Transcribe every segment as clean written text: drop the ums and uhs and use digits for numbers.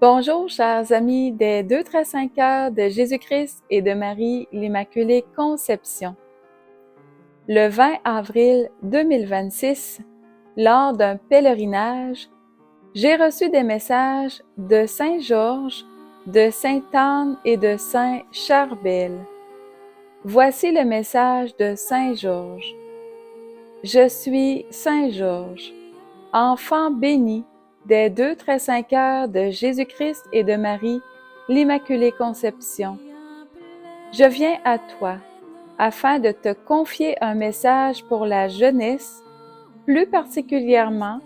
Bonjour, chers amis des 2-5 cœurs de Jésus-Christ et de Marie l'Immaculée Conception. Le 20 avril 2026, lors d'un pèlerinage, j'ai reçu des messages de Saint Georges, de Sainte Anne et de Saint Charbel. Voici le message de Saint Georges. Je suis Saint Georges, enfant béni des 2-5 cœurs de Jésus-Christ et de Marie l'Immaculée Conception. Je viens à toi afin de te confier un message pour la jeunesse, plus particulièrement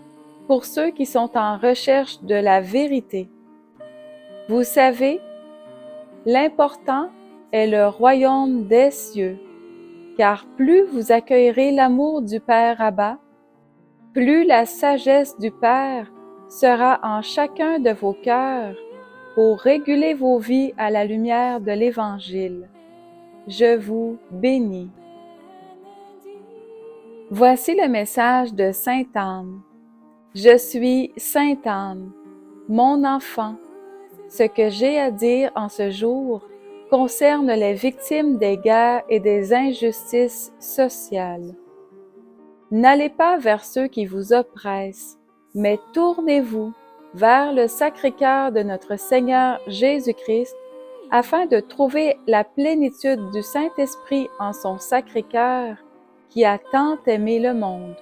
pour ceux qui sont en recherche de la vérité. Vous savez, l'important est le royaume des cieux, car plus vous accueillerez l'amour du Père Abba, plus la sagesse du Père sera en chacun de vos cœurs pour réguler vos vies à la lumière de l'Évangile. Je vous bénis. Voici le message de Sainte Anne. Je suis Sainte Anne, mon enfant. Ce que j'ai à dire en ce jour concerne les victimes des guerres et des injustices sociales. N'allez pas vers ceux qui vous oppressent, mais tournez-vous vers le Sacré-Cœur de notre Seigneur Jésus-Christ, afin de trouver la plénitude du Saint-Esprit en son Sacré-Cœur, qui a tant aimé le monde.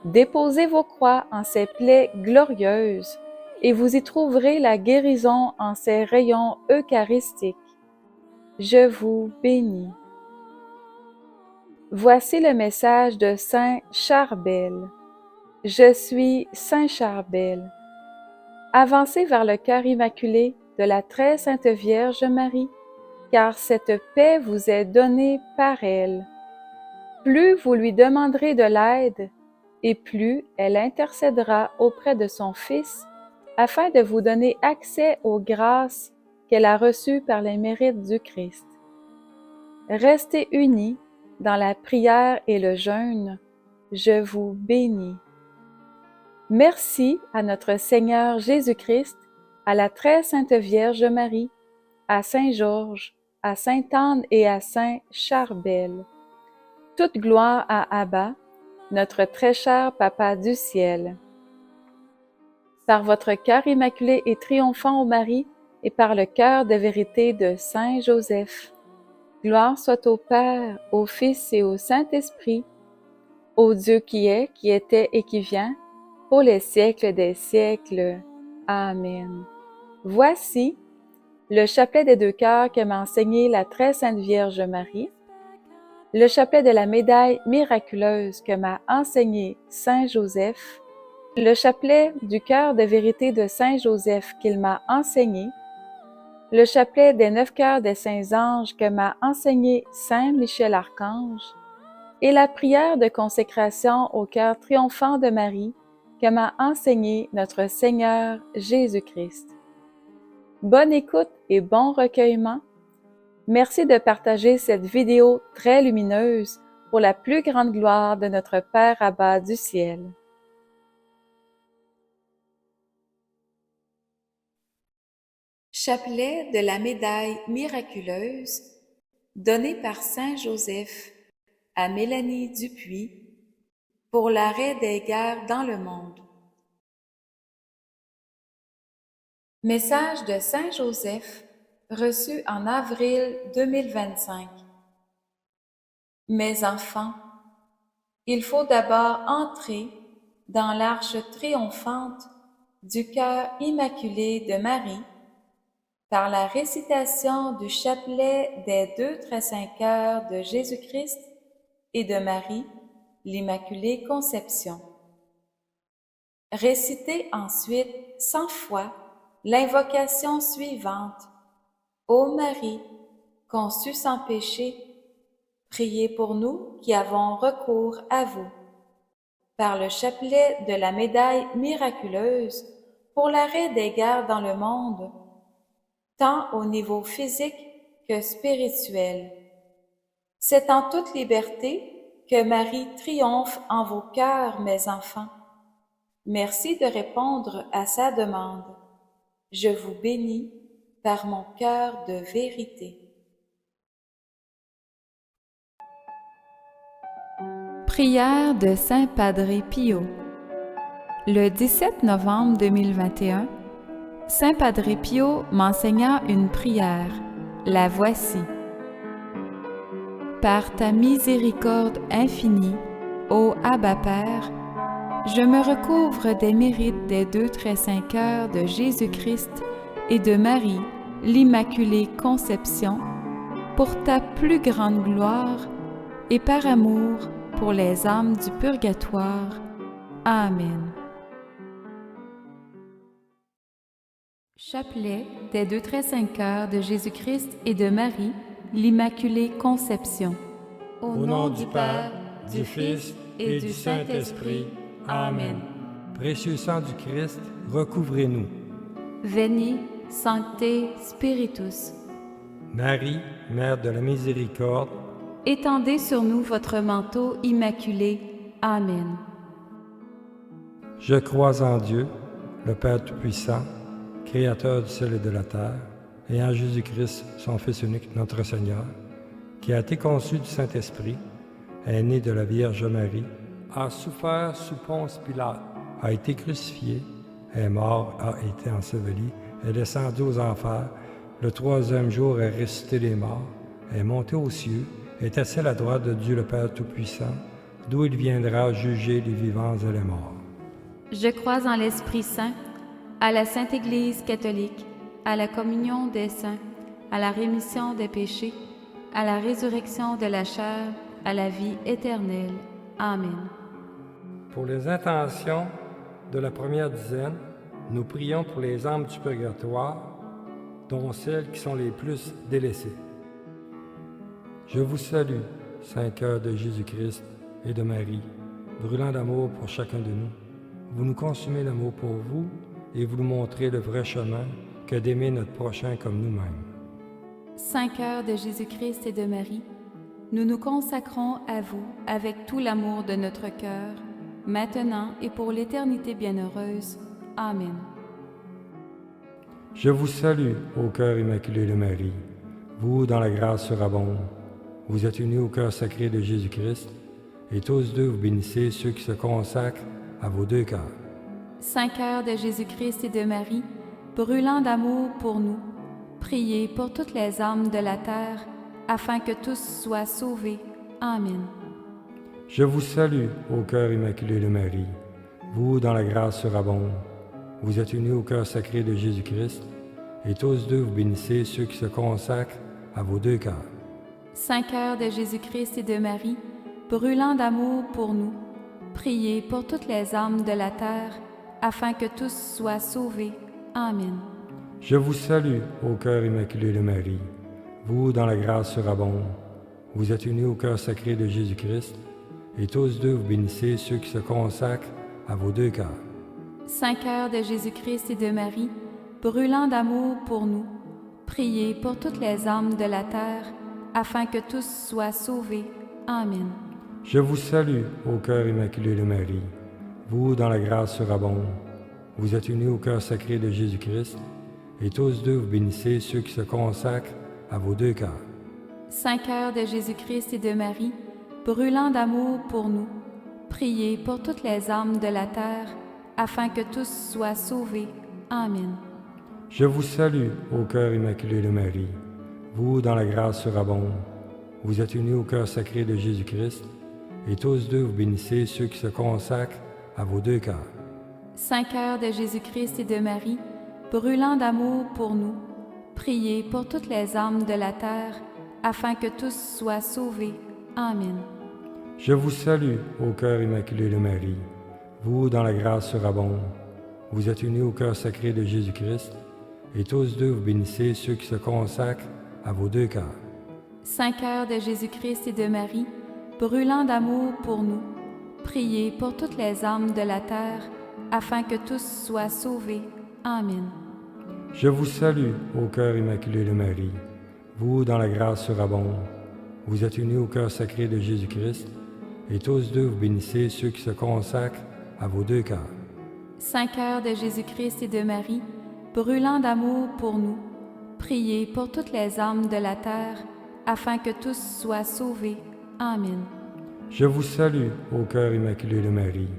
Déposez vos croix en ces plaies glorieuses, et vous y trouverez la guérison en ces rayons eucharistiques. Je vous bénis. Voici le message de Saint Charbel. Je suis Saint Charbel. Avancez vers le cœur immaculé de la très sainte Vierge Marie, car cette paix vous est donnée par elle. Plus vous lui demanderez de l'aide, et plus elle intercédera auprès de son Fils, afin de vous donner accès aux grâces qu'elle a reçues par les mérites du Christ. Restez unis dans la prière et le jeûne. Je vous bénis. Merci à notre Seigneur Jésus-Christ, à la très sainte Vierge Marie, à Saint Georges, à Sainte Anne et à Saint Charbel. Toute gloire à Abba, notre très cher Papa du ciel. Par votre cœur immaculé et triomphant ô Marie, et par le cœur de vérité de Saint Joseph, gloire soit au Père, au Fils et au Saint-Esprit, au Dieu qui est, qui était et qui vient, pour les siècles des siècles. Amen. Voici le chapelet des 2 cœurs que m'a enseigné la très sainte Vierge Marie, le chapelet de la médaille miraculeuse que m'a enseigné Saint Joseph, le chapelet du cœur de vérité de Saint Joseph qu'il m'a enseigné, le chapelet des 9 cœurs des saints anges que m'a enseigné Saint Michel Archange, et la prière de consécration au cœur triomphant de Marie que m'a enseigné notre Seigneur Jésus-Christ. Bonne écoute et bon recueillement. Merci de partager cette vidéo très lumineuse pour la plus grande gloire de notre Père Abba du ciel. Chapelet de la médaille miraculeuse donné par Saint Joseph à Mélanie Dupuis pour l'arrêt des guerres dans le monde. Message de Saint Joseph reçu en avril 2025. Mes enfants, il faut d'abord entrer dans l'arche triomphante du cœur immaculé de Marie par la récitation du chapelet des 2-5 cœurs de Jésus-Christ et de Marie, l'Immaculée Conception. Récitez ensuite 100 fois l'invocation suivante. Ô Marie, conçue sans péché, priez pour nous qui avons recours à vous. Par le chapelet de la médaille miraculeuse pour l'arrêt des guerres dans le monde, tant au niveau physique que spirituel. C'est en toute liberté que Marie triomphe en vos cœurs, mes enfants. Merci de répondre à sa demande. je vous bénis par mon cœur de vérité. Prière de Saint Padre Pio. Le 17 novembre 2021, Saint Padre Pio m'enseigna une prière. La voici. Par ta miséricorde infinie, ô Abba Père, je me recouvre des mérites des deux très saints cœurs de Jésus-Christ et de Marie, l'Immaculée Conception, pour ta plus grande gloire et par amour pour les âmes du purgatoire. Amen. Chapelet des deux très saints cœurs de Jésus-Christ et de Marie, l'Immaculée Conception. Au nom du Père, du Fils et du Saint-Esprit. Amen. Précieux sang du Christ, recouvrez-nous. Veni, Sancte Spiritus. Marie, Mère de la Miséricorde, Étendez sur nous votre manteau immaculé. Amen. je crois en Dieu, le Père Tout-Puissant, Créateur du ciel et de la terre, et en Jésus-Christ, son Fils unique, notre Seigneur, qui a été conçu du Saint-Esprit, est né de la Vierge Marie, a souffert sous Ponce Pilate, a été crucifié, est mort, a été enseveli, est descendu aux enfers, le troisième jour est ressuscité des morts, est monté aux cieux, est assis à la droite de Dieu le Père Tout-Puissant, d'où il viendra juger les vivants et les morts. Je crois en l'Esprit Saint, à la Sainte Église catholique, à la communion des saints, à la rémission des péchés, à la résurrection de la chair, à la vie éternelle. Amen. Pour les intentions de la première dizaine, nous prions pour les âmes du purgatoire, dont celles qui sont les plus délaissées. Je vous salue, Saint cœur de Jésus-Christ et de Marie, brûlant d'amour pour chacun de nous. Vous nous consumez l'amour pour vous et vous nous montrez le vrai chemin que d'aimer notre prochain comme nous-mêmes. Saint cœur de Jésus-Christ et de Marie, nous nous consacrons à vous avec tout l'amour de notre cœur, maintenant et pour l'éternité bienheureuse. Amen. Je vous salue, ô cœur immaculé de Marie, vous dans la grâce surabonde. Vous êtes unis au cœur sacré de Jésus-Christ, et tous deux vous bénissez ceux qui se consacrent à vos deux cœurs. Saint cœur de Jésus-Christ et de Marie, brûlant d'amour pour nous, priez pour toutes les âmes de la terre, afin que tous soient sauvés. Amen. Je vous salue, ô cœur immaculé de Marie, vous dans la grâce surabonde. Vous êtes unis au cœur sacré de Jésus-Christ, et tous deux vous bénissez ceux qui se consacrent à vos deux cœurs. Saint cœur de Jésus-Christ et de Marie, brûlant d'amour pour nous, priez pour toutes les âmes de la terre, afin que tous soient sauvés. Amen. Je vous salue, ô cœur immaculé de Marie, vous dans la grâce surabonde. Vous êtes unis au cœur sacré de Jésus-Christ, et tous deux vous bénissez ceux qui se consacrent à vos deux cœurs. Saint cœur de Jésus-Christ et de Marie, brûlant d'amour pour nous, priez pour toutes les âmes de la terre, afin que tous soient sauvés. Amen. Je vous salue, ô cœur immaculé de Marie, vous dans la grâce surabonde. Vous êtes unis au cœur sacré de Jésus-Christ, et tous deux vous bénissez ceux qui se consacrent à vos deux cœurs. Saint cœur de Jésus-Christ et de Marie, brûlant d'amour pour nous, priez pour toutes les âmes de la terre, afin que tous soient sauvés. Amen. Je vous salue, ô cœur immaculé de Marie, vous dans la grâce surabonde. Vous êtes unis au cœur sacré de Jésus-Christ, et tous deux vous bénissez ceux qui se consacrent à vos deux cœurs. Saint cœur de Jésus-Christ et de Marie, brûlant d'amour pour nous, priez pour toutes les âmes de la terre, afin que tous soient sauvés. Amen. Je vous salue, ô cœur immaculé de Marie, vous dans la grâce surabonde. Vous êtes unis au cœur sacré de Jésus-Christ, et tous deux vous bénissez ceux qui se consacrent à vos deux cœurs. Saint cœur de Jésus-Christ et de Marie, brûlant d'amour pour nous, priez pour toutes les âmes de la terre, afin que tous soient sauvés. Amen. Je vous salue, ô cœur immaculé de Marie, vous dans la grâce surabonde. Vous êtes unis au cœur sacré de Jésus-Christ, et tous deux vous bénissez ceux qui se consacrent à vos deux cœurs. Saint cœur de Jésus-Christ et de Marie, brûlant d'amour pour nous, priez pour toutes les âmes de la terre, afin que tous soient sauvés. Amen. Je vous salue, ô cœur immaculé de Marie.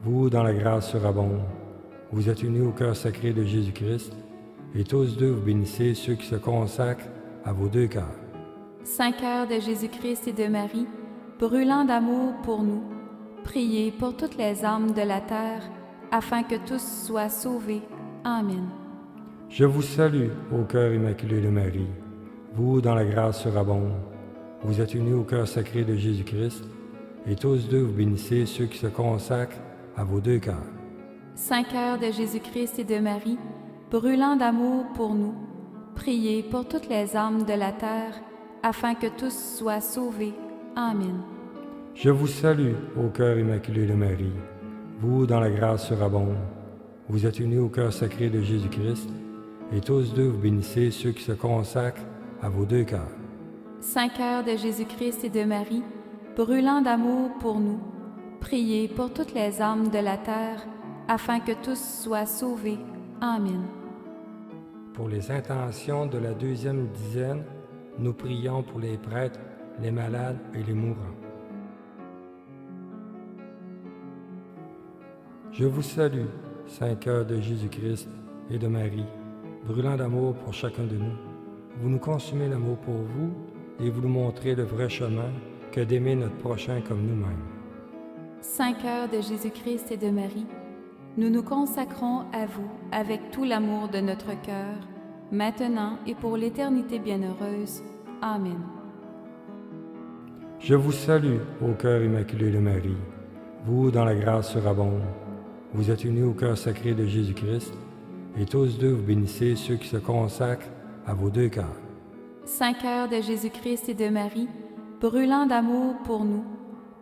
Vous, dans la grâce surabonde, vous êtes unis au cœur sacré de Jésus-Christ, et tous deux vous bénissez ceux qui se consacrent à vos deux cœurs. Saint cœur de Jésus-Christ et de Marie, brûlant d'amour pour nous, priez pour toutes les âmes de la terre, afin que tous soient sauvés. Amen. Je vous salue, ô cœur immaculé de Marie. Vous, dans la grâce surabonde, vous êtes unis au cœur sacré de Jésus-Christ, et tous deux vous bénissez ceux qui se consacrent à vos deux cœurs. Saint cœur de Jésus-Christ et de Marie, brûlant d'amour pour nous, priez pour toutes les âmes de la terre, afin que tous soient sauvés. Amen. Je vous salue, ô cœur immaculé de Marie. Vous, dans la grâce surabonde, vous êtes unis au cœur sacré de Jésus-Christ, et tous deux vous bénissez ceux qui se consacrent à vos deux cœurs. Saint cœur de Jésus-Christ et de Marie, brûlant d'amour pour nous, priez pour toutes les âmes de la terre, afin que tous soient sauvés. Amen. Pour les intentions de la deuxième dizaine, nous prions pour les prêtres, les malades et les mourants. Je vous salue, Saint cœur de Jésus-Christ et de Marie, brûlant d'amour pour chacun de nous. Vous nous consumez l'amour pour vous et vous nous montrez le vrai chemin que d'aimer notre prochain comme nous-mêmes. Saint cœur de Jésus-Christ et de Marie, nous nous consacrons à vous avec tout l'amour de notre cœur, maintenant et pour l'éternité bienheureuse. Amen. Je vous salue, ô cœur immaculé de Marie. Vous, dans la grâce surabonde, vous êtes unis au cœur sacré de Jésus-Christ, et tous deux vous bénissez ceux qui se consacrent à vos deux cœurs. Saint cœur de Jésus-Christ et de Marie, brûlant d'amour pour nous,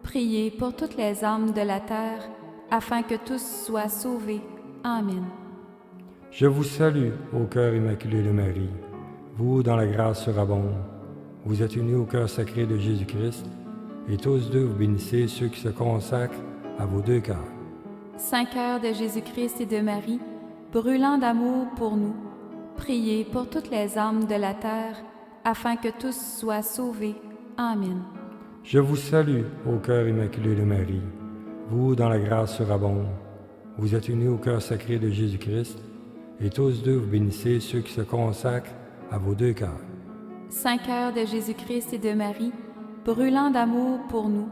priez pour toutes les âmes de la terre, afin que tous soient sauvés. Amen. Je vous salue, ô cœur immaculé de Marie. Vous, dans la grâce surabonde, vous êtes unis au cœur sacré de Jésus-Christ, et tous deux vous bénissez ceux qui se consacrent à vos deux cœurs. Saint cœur de Jésus-Christ et de Marie, brûlant d'amour pour nous, priez pour toutes les âmes de la terre, afin que tous soient sauvés. Amen. Je vous salue, ô cœur immaculé de Marie. Vous, dans la grâce surabonde, vous êtes unis au cœur sacré de Jésus-Christ, et tous deux vous bénissez ceux qui se consacrent à vos deux cœurs. Saint cœur de Jésus-Christ et de Marie, brûlant d'amour pour nous,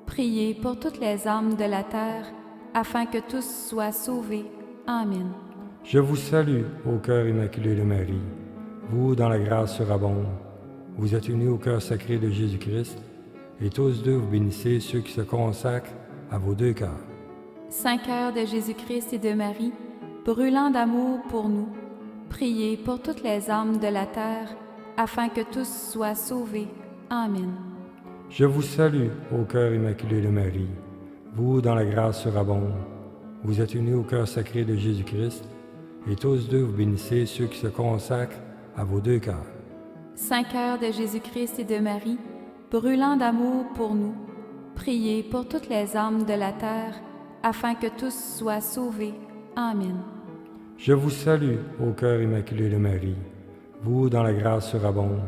priez pour toutes les âmes de la terre, afin que tous soient sauvés. Amen. Je vous salue, ô cœur immaculé de Marie. Vous, dans la grâce surabonde, vous êtes unis au cœur sacré de Jésus-Christ, et tous deux vous bénissez ceux qui se consacrent à vos deux cœurs. Saint cœur de Jésus-Christ et de Marie, brûlant d'amour pour nous, priez pour toutes les âmes de la terre, afin que tous soient sauvés. Amen. Je vous salue, ô cœur immaculé de Marie. Vous, dans la grâce surabonde, vous êtes unis au cœur sacré de Jésus-Christ, et tous deux vous bénissez ceux qui se consacrent à vos deux cœurs. Saint cœur de Jésus-Christ et de Marie, brûlant d'amour pour nous, priez pour toutes les âmes de la terre, afin que tous soient sauvés. Amen. Je vous salue, ô cœur immaculé de Marie. Vous, dans la grâce surabonde,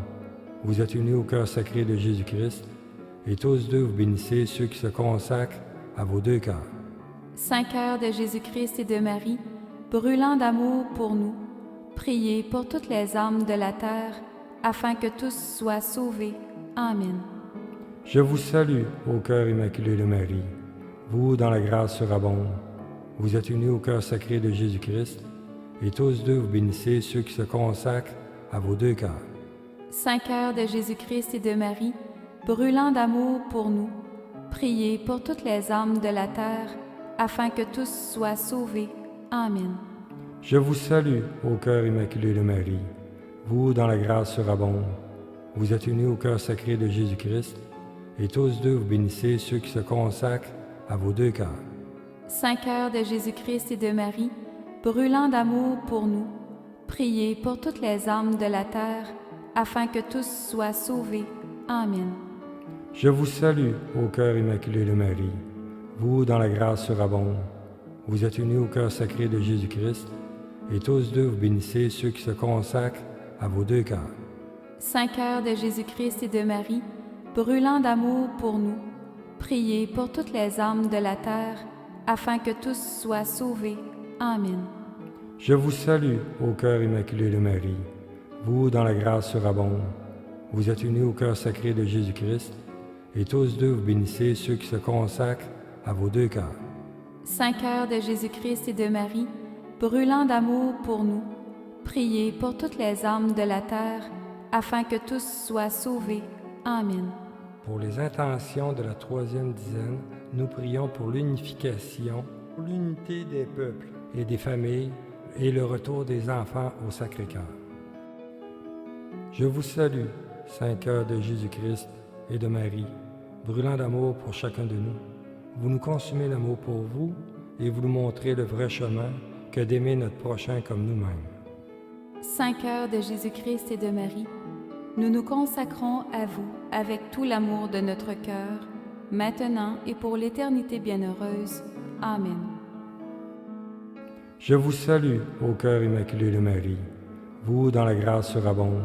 vous êtes unis au cœur sacré de Jésus-Christ, et tous deux vous bénissez ceux qui se consacrent à vos deux cœurs. Saint cœur de Jésus-Christ et de Marie, brûlant d'amour pour nous, priez pour toutes les âmes de la terre, afin que tous soient sauvés. Amen. Je vous salue, ô cœur immaculé de Marie. Vous, dans la grâce surabonde, vous êtes unis au cœur sacré de Jésus-Christ, et tous deux vous bénissez ceux qui se consacrent à vos deux cœurs. Saint cœur de Jésus-Christ et de Marie, brûlant d'amour pour nous, priez pour toutes les âmes de la terre, afin que tous soient sauvés. Amen. Je vous salue, ô cœur immaculé de Marie. Vous, dans la grâce surabonde, vous êtes unis au cœur sacré de Jésus-Christ, et tous deux vous bénissez ceux qui se consacrent à vos deux cœurs. Saint cœur de Jésus-Christ et de Marie, brûlant d'amour pour nous, priez pour toutes les âmes de la terre, afin que tous soient sauvés. Amen. Je vous salue, ô cœur immaculé de Marie. Vous, dans la grâce surabonde, vous êtes unis au cœur sacré de Jésus-Christ, et tous deux vous bénissez ceux qui se consacrent à vos deux cœurs. Saint cœur de Jésus-Christ et de Marie, brûlant d'amour pour nous, priez pour toutes les âmes de la terre, afin que tous soient sauvés. Amen. Je vous salue, ô cœur immaculé de Marie, vous dont la grâce surabonde. Vous êtes unis au cœur sacré de Jésus-Christ, et tous deux vous bénissez ceux qui se consacrent à vos deux cœurs. Saint cœur de Jésus-Christ et de Marie, brûlant d'amour pour nous, priez pour toutes les âmes de la terre, afin que tous soient sauvés. Amen. Pour les intentions de la troisième dizaine, nous prions pour l'unification, pour l'unité des peuples et des familles et le retour des enfants au Sacré-Cœur. Je vous salue, Saint cœur de Jésus-Christ et de Marie, brûlant d'amour pour chacun de nous. Vous nous consumez l'amour pour vous et vous nous montrez le vrai chemin que d'aimer notre prochain comme nous-mêmes. Saint cœur de Jésus-Christ et de Marie, nous nous consacrons à vous avec tout l'amour de notre cœur, maintenant et pour l'éternité bienheureuse. Amen. Je vous salue, ô cœur immaculé de Marie, vous dont la grâce surabonde.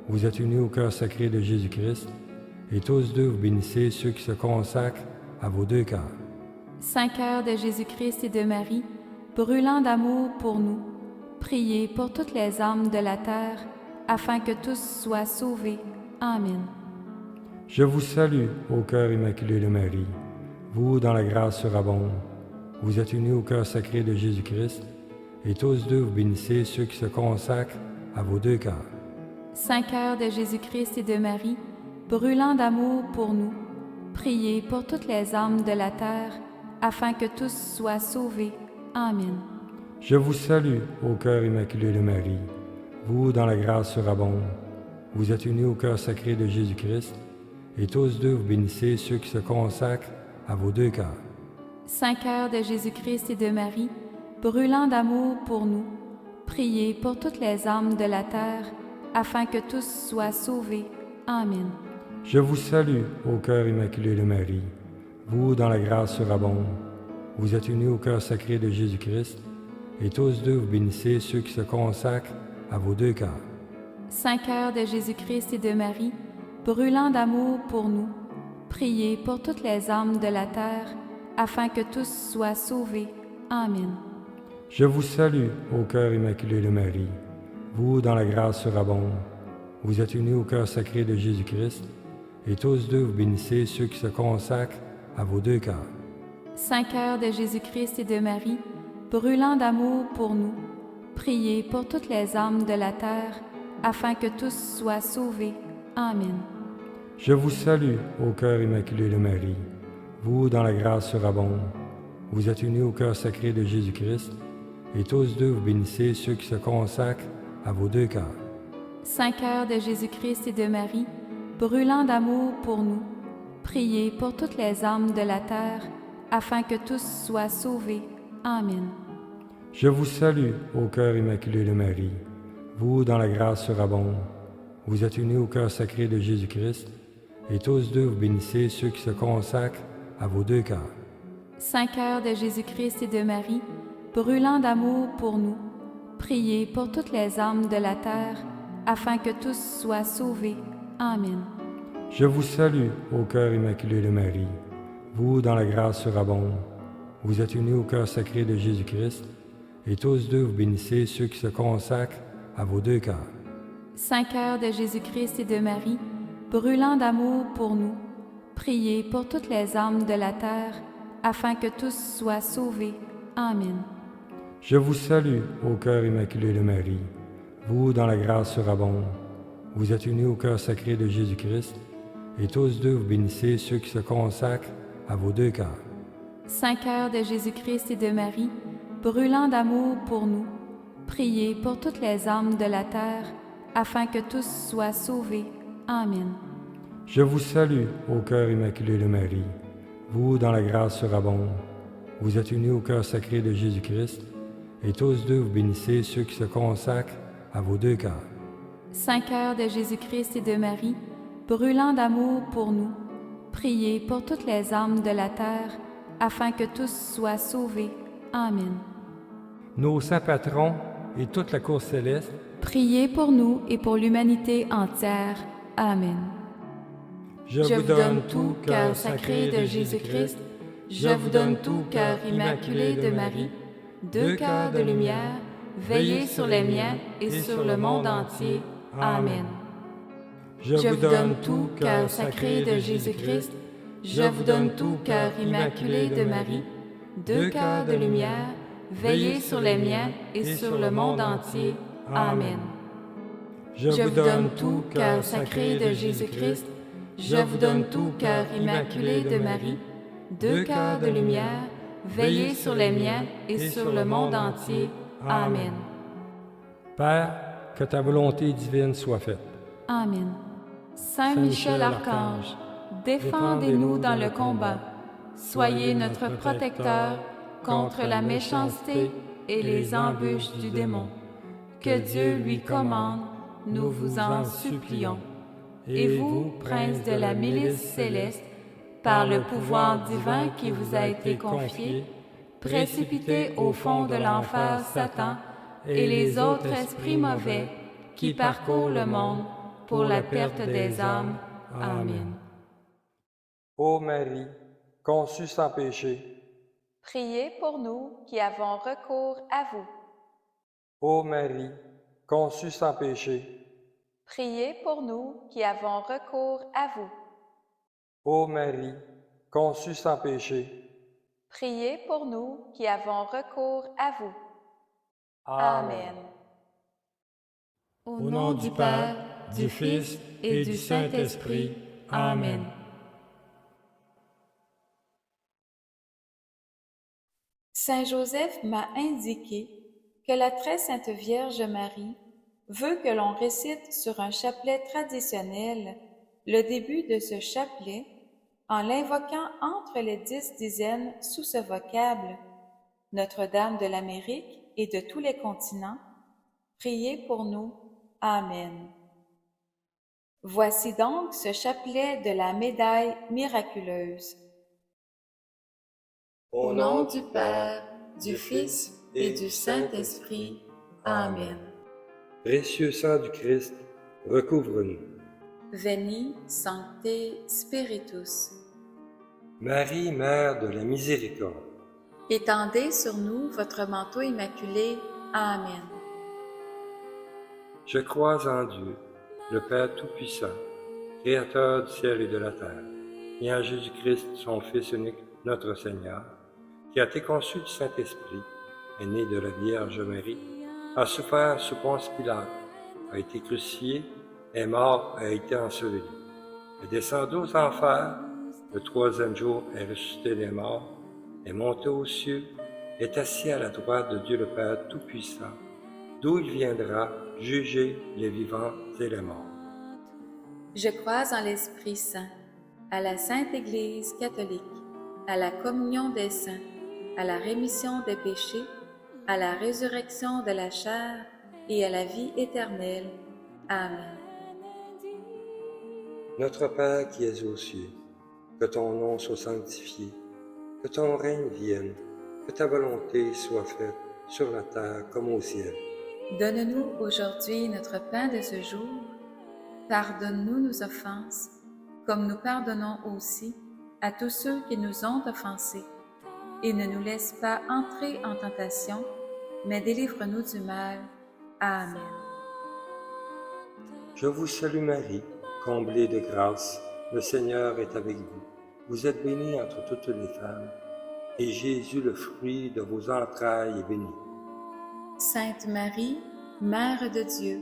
Vous êtes unis au cœur sacré de Jésus-Christ, et tous deux vous bénissez ceux qui se consacrent à vos deux cœurs. Saint cœur de Jésus-Christ et de Marie, brûlant d'amour pour nous, priez pour toutes les âmes de la terre, afin que tous soient sauvés. Amen. Je vous salue, ô cœur immaculé de Marie, vous dont la grâce surabonde. Vous êtes unis au cœur sacré de Jésus-Christ, et tous deux vous bénissez ceux qui se consacrent à vos deux cœurs. Saint cœur de Jésus-Christ et de Marie, brûlant d'amour pour nous, priez pour toutes les âmes de la terre, afin que tous soient sauvés. Amen. Je vous salue, ô cœur immaculé de Marie, vous dont la grâce surabonde. Vous êtes unis au cœur sacré de Jésus-Christ, et tous deux vous bénissez ceux qui se consacrent à vos deux cœurs. Saint cœur de Jésus-Christ et de Marie, brûlant d'amour pour nous, priez pour toutes les âmes de la terre, afin que tous soient sauvés. Amen. Je vous salue, ô cœur immaculé de Marie, vous dont la grâce surabonde. Vous êtes unis au cœur sacré de Jésus-Christ, et tous deux vous bénissez ceux qui se consacrent à vos deux cœurs. Saint cœur de Jésus-Christ et de Marie, brûlant d'amour pour nous, priez pour toutes les âmes de la terre, afin que tous soient sauvés. Amen. Je vous salue, ô cœur immaculé de Marie, vous dont la grâce surabonde. Vous êtes unis au cœur sacré de Jésus-Christ, et tous deux vous bénissez ceux qui se consacrent à vos deux cœurs. Saint cœur de Jésus-Christ et de Marie, brûlant d'amour pour nous, priez pour toutes les âmes de la terre, afin que tous soient sauvés. Amen. Je vous salue, ô cœur immaculé de Marie, vous dont la grâce surabonde. Vous êtes unis au cœur sacré de Jésus-Christ, et tous deux vous bénissez ceux qui se consacrent à vos deux cœurs. Saint cœur de Jésus-Christ et de Marie, brûlant d'amour pour nous, priez pour toutes les âmes de la terre, afin que tous soient sauvés. Amen. Je vous salue, ô cœur immaculé de Marie, vous dont la grâce surabonde. Vous êtes unis au cœur sacré de Jésus-Christ, et tous deux vous bénissez ceux qui se consacrent à vos deux cœurs. Saint cœur de Jésus-Christ et de Marie, brûlant d'amour pour nous, priez pour toutes les âmes de la terre, afin que tous soient sauvés. Amen. Je vous salue, ô cœur immaculé de Marie, vous dont la grâce surabonde. Vous êtes unis au cœur sacré de Jésus-Christ, et tous deux vous bénissez ceux qui se consacrent à vos deux cœurs. Saint cœur de Jésus-Christ et de Marie, brûlant d'amour pour nous, priez pour toutes les âmes de la terre, afin que tous soient sauvés. Amen. Je vous salue, ô cœur immaculé de Marie, vous dont la grâce surabonde. Vous êtes unis au cœur sacré de Jésus-Christ, et tous deux vous bénissez ceux qui se consacrent à vos deux cœurs. Saint cœur de Jésus-Christ et de Marie, brûlant d'amour pour nous, priez pour toutes les âmes de la terre, afin que tous soient sauvés. Amen. Je vous salue, ô cœur immaculé de Marie, vous dont la grâce surabonde. Vous êtes unis au cœur sacré de Jésus-Christ, et tous deux vous bénissez ceux qui se consacrent à vos deux cœurs. Saint cœur de Jésus-Christ et de Marie, brûlant d'amour pour nous, priez pour toutes les âmes de la terre, afin que tous soient sauvés. Amen. Nos saints patrons, et toute la cour céleste, priez pour nous et pour l'humanité entière. Amen. je vous donne tout, cœur sacré de Jésus-Christ, je vous donne tout, cœur immaculé de Marie, deux cœurs de lumière, veillez sur les miens et sur le monde entier. Amen. Je vous donne tout, cœur sacré de Jésus-Christ, je vous donne tout, cœur immaculé de Marie, deux cœurs de lumière, veillez sur les miens et sur le monde entier. Amen. Je vous donne tout, cœur sacré de Jésus-Christ, je vous donne tout, cœur immaculé de Marie, deux cœurs de lumière, veillez sur les miens et sur le monde entier. Amen. Père, que ta volonté divine soit faite. Amen. Saint Michel Archange, défendez-nous dans le combat. Soyez notre protecteur contre la méchanceté et les embûches du démon. Que Dieu lui commande, nous vous en supplions. Et vous, prince de la milice céleste, par le pouvoir divin qui vous a été confié, précipitez au fond de l'enfer Satan et les autres esprits mauvais qui parcourent le monde pour la perte des âmes. Amen. Ô Marie, conçue sans péché, Priez pour nous qui avons recours à vous. ô Marie, conçue sans péché, Priez pour nous qui avons recours à vous. ô Marie, conçue sans péché. Priez pour nous qui avons recours à vous. Amen. Au nom du Père, du Fils et du Saint-Esprit. Amen. Saint Joseph m'a indiqué que la très sainte Vierge Marie veut que l'on récite sur un chapelet traditionnel le début de ce chapelet en l'invoquant entre les 10 dizaines sous ce vocable « Notre-Dame de l'Amérique et de tous les continents, priez pour nous. Amen. » Voici donc ce chapelet de la médaille miraculeuse. Au nom du Père, du Fils et du Saint-Esprit. Amen. Précieux sang du Christ, recouvre-nous. Veni, Sancte Spiritus. Marie, Mère de la Miséricorde, Étendez sur nous votre manteau immaculé. Amen. je crois en Dieu, le Père Tout-Puissant, Créateur du ciel et de la terre, et en Jésus-Christ, son Fils unique, notre Seigneur, qui a été conçu du Saint-Esprit, est né de la Vierge Marie, a souffert sous Ponce Pilate, a été crucifié, est mort, a été enseveli, est descendu aux enfers, le troisième jour est ressuscité des morts, est monté aux cieux, est assis à la droite de Dieu le Père Tout-Puissant, d'où il viendra juger les vivants et les morts. Je crois en l'Esprit Saint, à la Sainte Église catholique, à la communion des saints, à la rémission des péchés, à la résurrection de la chair et à la vie éternelle. Amen. Notre Père qui es aux cieux, que ton nom soit sanctifié, que ton règne vienne, que ta volonté soit faite sur la terre comme au ciel. Donne-nous aujourd'hui notre pain de ce jour. Pardonne-nous nos offenses, comme nous pardonnons aussi à tous ceux qui nous ont offensés. Et ne nous laisse pas entrer en tentation, mais délivre-nous du mal. Amen. Je vous salue Marie, comblée de grâce, le Seigneur est avec vous. Vous êtes bénie entre toutes les femmes, et Jésus, le fruit de vos entrailles, est béni. Sainte Marie, Mère de Dieu,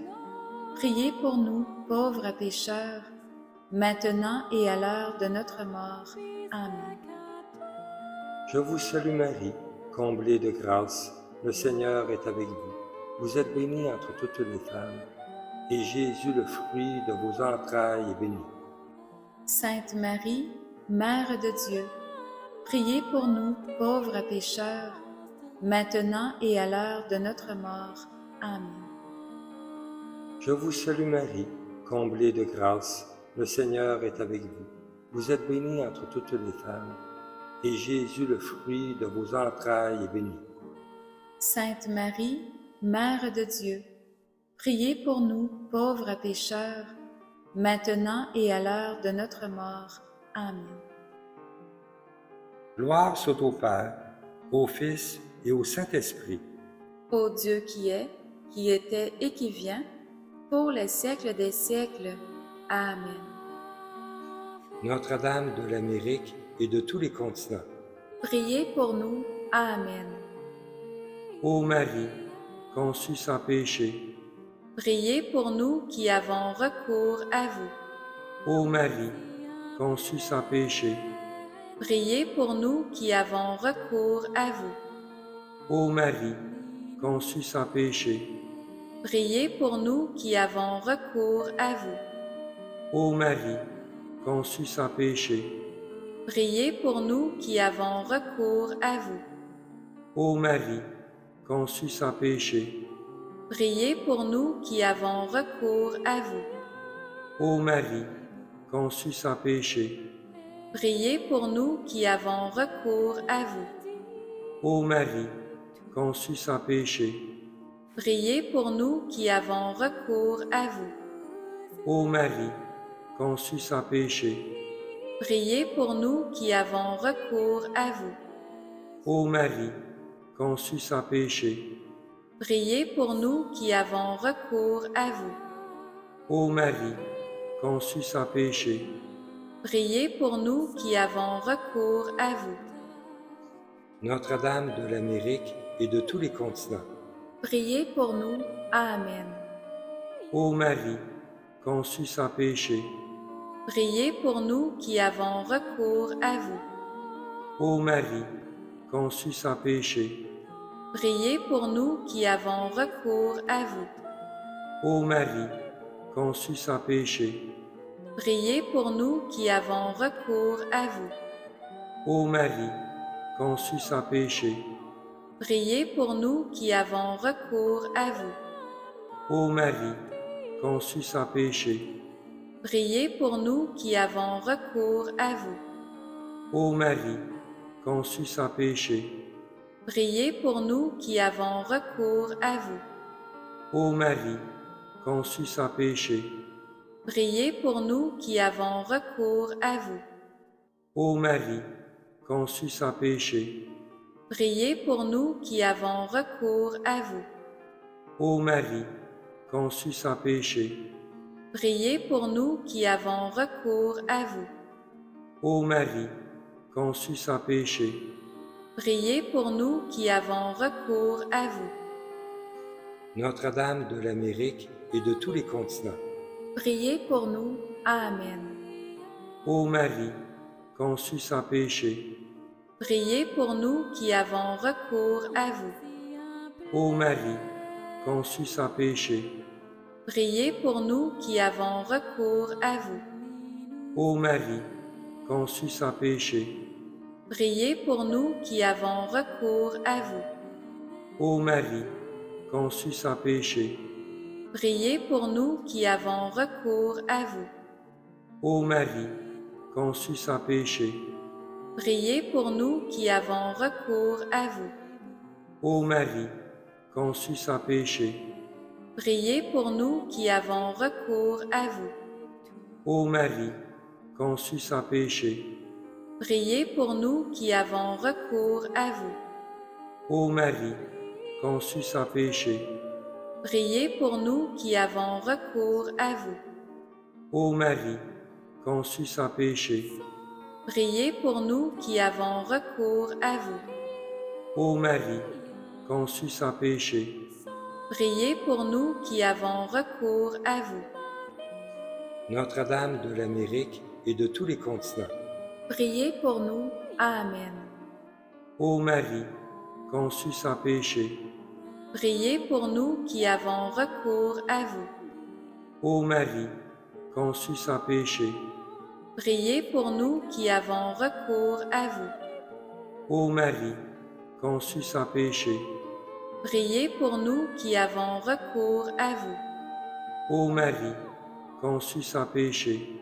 priez pour nous, pauvres pécheurs, maintenant et à l'heure de notre mort. Amen. Je vous salue Marie, comblée de grâce, le Seigneur est avec vous. Vous êtes bénie entre toutes les femmes, et Jésus, le fruit de vos entrailles, est béni. Sainte Marie, Mère de Dieu, priez pour nous, pauvres pécheurs, maintenant et à l'heure de notre mort. Amen. Je vous salue Marie, comblée de grâce, le Seigneur est avec vous. Vous êtes bénie entre toutes les femmes, et Jésus, le fruit de vos entrailles, est béni. Sainte Marie, Mère de Dieu, priez pour nous, pauvres pécheurs, maintenant et à l'heure de notre mort. Amen. Gloire soit au Père, au Fils et au Saint-Esprit. Ô Dieu qui est, qui était et qui vient, pour les siècles des siècles. Amen. Notre-Dame de l'Amérique et de tous les continents. Priez pour nous. Amen. Ô Marie, conçue sans péché. Priez pour nous qui avons recours à vous. Ô Marie, conçue sans péché. Priez pour nous qui avons recours à vous. Ô Marie, conçue sans péché. Priez pour nous qui avons recours à vous. Ô Marie, conçue sans péché. Priez pour nous qui avons recours à vous. Ô Marie, conçue sans péché. Priez pour nous qui avons recours à vous. Ô Marie, conçue sans péché. Priez pour nous qui avons recours à vous. Ô Marie, conçue sans péché. Priez pour nous qui avons recours à vous. Ô Marie, conçue sans péché. Priez pour nous qui avons recours à vous. Ô Marie, conçue sans péché. Priez pour nous qui avons recours à vous. Ô Marie, conçue sans péché. Priez pour nous qui avons recours à vous. Notre-Dame de l'Amérique et de tous les continents. Priez pour nous. Amen. Ô Marie, conçue sans péché. Priez pour nous qui avons recours à vous. Ô Marie, conçue sans péché. Priez pour nous qui avons recours à vous. Ô Marie, conçue sans péché. Priez pour nous qui avons recours à vous. Ô Marie, conçue sans péché. Priez pour nous qui avons recours à vous. Ô Marie, conçue sans péché. Priez pour nous qui avons recours à vous. Ô Marie, conçue sans péché. Priez pour nous qui avons recours à vous. Ô Marie, conçue sans péché. Priez pour nous qui avons recours à vous. Ô Marie, conçue sans péché. Priez pour nous qui avons recours à vous. Ô Marie, conçue sans péché. Priez pour nous qui avons recours à vous. Ô Marie, conçue sans péché. Priez pour nous qui avons recours à vous. Notre-Dame de l'Amérique et de tous les continents. Priez pour nous. Amen. Ô Marie, conçue sans péché. Priez pour nous qui avons recours à vous. Ô Marie, conçue sans péché. Priez pour nous qui avons recours à vous. Ô Marie, conçue sans péché. Priez pour nous qui avons recours à vous. Ô Marie, conçue sans péché. Priez pour nous qui avons recours à vous. Ô Marie, conçue sans péché. Priez pour nous qui avons recours à vous. Ô Marie, conçue sans péché. Priez pour nous qui avons recours à vous. Ô Marie, conçue sans péché. Priez pour nous qui avons recours à vous. Ô Marie, conçue sans péché. Priez pour nous qui avons recours à vous. Ô Marie, conçue sans péché. Priez pour nous qui avons recours à vous. Ô Marie, conçue sans péché. Priez pour nous qui avons recours à vous. Notre-Dame de l'Amérique et de tous les continents. Priez pour nous. Amen. Ô Marie, conçue sans péché. Priez pour nous qui avons recours à vous. Ô Marie, conçue sans péché. Priez pour nous qui avons recours à vous. Ô Marie, conçue sans péché. Priez pour nous qui avons recours à vous. Ô Marie, conçue sans péché.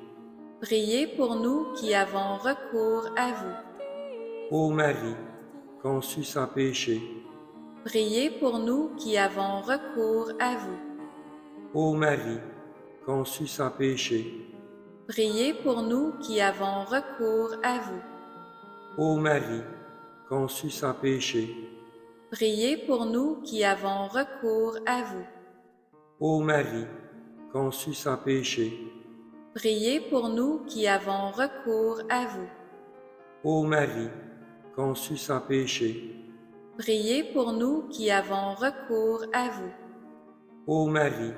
Priez pour nous qui avons recours à vous. Ô Marie, conçue sans péché. Priez pour nous qui avons recours à vous. Ô Marie, conçue sans péché. Priez pour nous qui avons recours à vous. Ô Marie, conçue sans péché. Priez pour nous qui avons recours à vous. Ô Marie, conçue sans péché. Priez pour nous qui avons recours à vous. Ô Marie, conçue sans péché. Priez pour nous qui avons recours à vous. Ô Marie,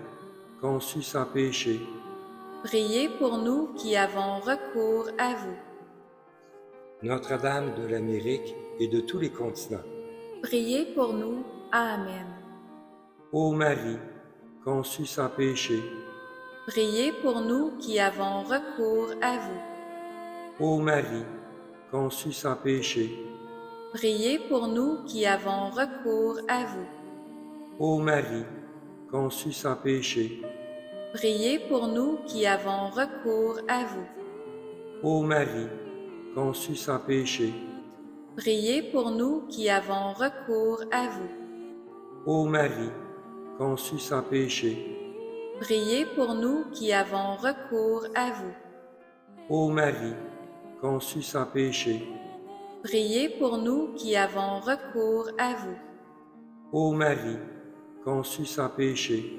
conçue sans péché. Priez pour nous qui avons recours à vous. Notre-Dame de l'Amérique et de tous les continents. Priez pour nous. Amen. Ô Marie, conçue sans péché. Priez pour nous qui avons recours à vous. Ô Marie, conçue sans péché. Priez pour nous qui avons recours à vous. Ô Marie, conçue sans péché. Priez pour nous qui avons recours à vous. Ô Marie, conçue sans péché. Priez pour nous qui avons recours à vous. Ô Marie, conçue sans péché. Priez pour nous qui avons recours à vous. Ô Marie, conçue sans péché. Priez pour nous qui avons recours à vous. Ô Marie, conçue sans péché.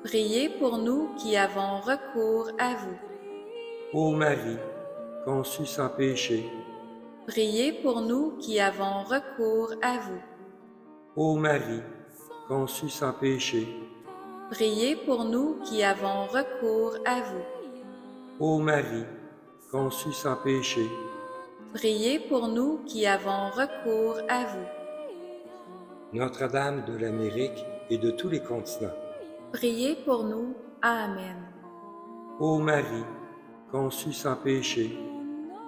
Priez pour nous qui avons recours à vous. Ô Marie, conçue sans péché. Priez pour nous qui avons recours à vous. Ô Marie, conçue sans péché. Priez pour nous qui avons recours à vous. Ô Marie, conçue sans péché. Priez pour nous qui avons recours à vous. Notre-Dame de l'Amérique et de tous les continents. Priez pour nous. Amen. Ô Marie, conçue sans péché.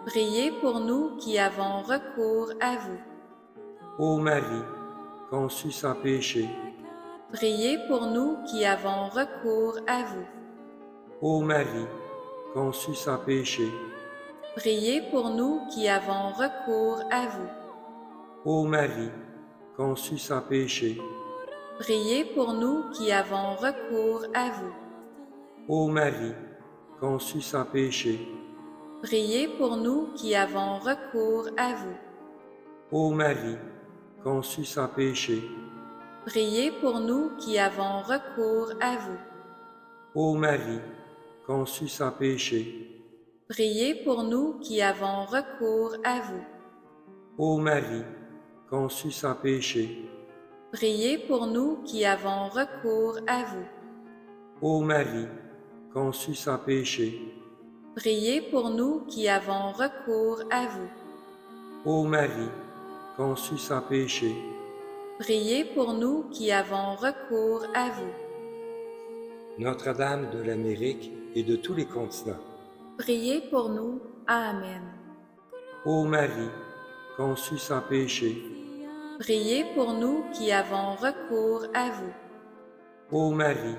Priez pour nous qui avons recours à vous. Ô Marie, conçue sans péché. Priez pour nous qui avons recours à vous. Ô Marie, conçue sans péché. Priez pour nous qui avons recours à vous. Ô Marie, conçue sans péché. Priez pour nous qui avons recours à vous. Ô Marie, conçue sans péché. Priez pour nous qui avons recours à vous. Ô Marie, conçue sans péché. Priez pour nous qui avons recours à vous. Ô Marie, conçue sans péché. Priez pour nous qui avons recours à vous. Ô Marie, conçue sans péché. Priez pour nous qui avons recours à vous. Ô Marie, conçue sans péché. Priez pour nous qui avons recours à vous. Ô Marie, conçue sans péché. Priez pour nous qui avons recours à vous. Notre-Dame de l'Amérique et de tous les continents. Priez pour nous. Amen. Ô Marie, conçue sans péché. Priez pour nous qui avons recours à vous. Ô Marie,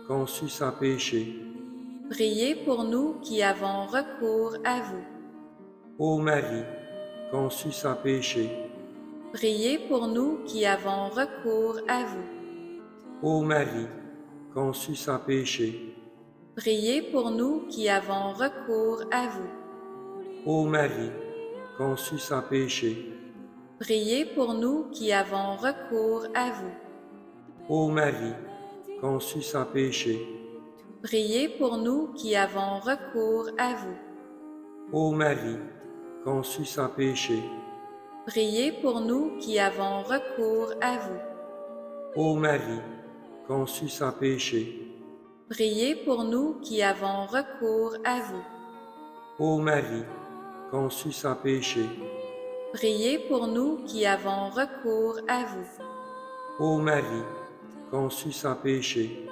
conçue sans péché. Priez pour nous qui avons recours à vous. Ô Marie, conçue sans péché. Priez pour nous qui avons recours à vous. Ô Marie, conçue sans péché. Priez pour nous qui avons recours à vous. Ô Marie, conçue sans péché. Priez pour nous qui avons recours à vous. Ô Marie, conçue sans péché. Priez pour nous qui avons recours à vous. Ô Marie, conçue sans péché. Priez pour nous qui avons recours à vous. Ô Marie, conçue sans péché. Priez pour nous qui avons recours à vous. Ô Marie, conçue sans péché. Priez pour nous qui avons recours à vous. Ô Marie, conçue sans péché.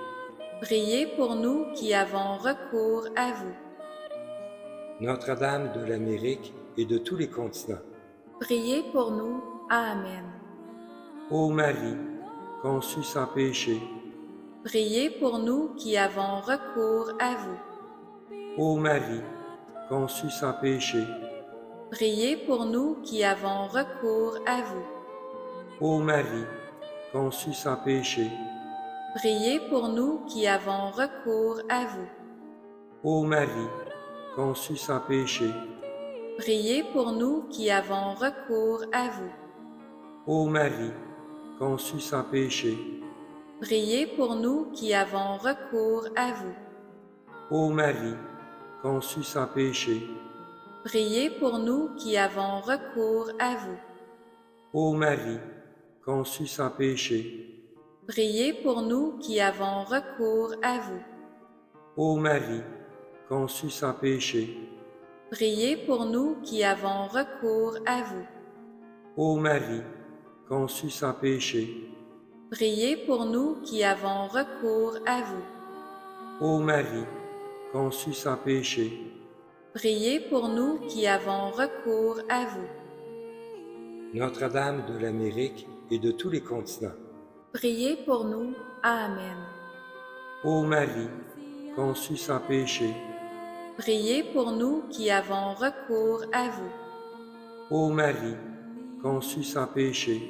Priez pour nous qui avons recours à vous. Notre-Dame de l'Amérique et de tous les continents. Priez pour nous. Amen. Ô Marie, conçue sans péché. Priez pour nous qui avons recours à vous. Ô Marie, conçue sans péché. Priez pour nous qui avons recours à vous. Ô Marie, conçue sans péché. Priez pour nous qui avons recours à vous. Ô Marie, conçue sans péché. Priez pour nous qui avons recours à vous. Ô Marie, conçue sans péché. Priez pour nous qui avons recours à vous. Ô Marie, conçue sans péché. Priez pour nous qui avons recours à vous. Ô Marie, conçue sans péché. Priez pour nous qui avons recours à vous. Ô Marie, conçue sans péché. Priez pour nous qui avons recours à vous. Ô Marie, conçue sans péché. Priez pour nous qui avons recours à vous. Ô Marie, conçue sans péché. Priez pour nous qui avons recours à vous. Notre-Dame de l'Amérique et de tous les continents. Priez pour nous. Amen. Ô Marie, conçue sans péché. Priez pour nous qui avons recours à vous. Ô Marie, conçue sans péché.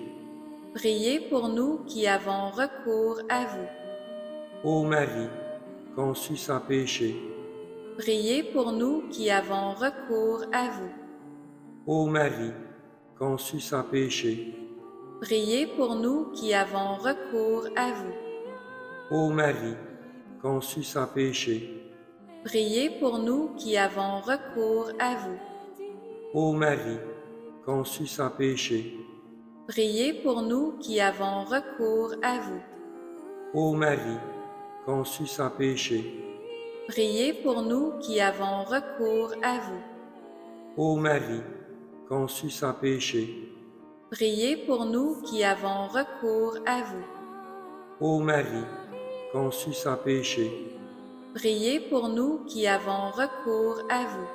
Priez pour nous qui avons recours à vous. Ô Marie, conçue sans péché. Priez pour nous qui avons recours à vous. Ô Marie, conçue sans péché. Priez pour nous qui avons recours à vous. Ô Marie, conçue sans péché. Priez pour nous qui avons recours à vous. Ô Marie, conçue sans péché. Priez pour nous qui avons recours à vous. Ô Marie, conçue sans péché. Priez pour nous qui avons recours à vous. Ô Marie, conçue sans péché. Priez pour nous qui avons recours à vous. Ô Marie, conçue sans péché. Priez pour nous qui avons recours à vous.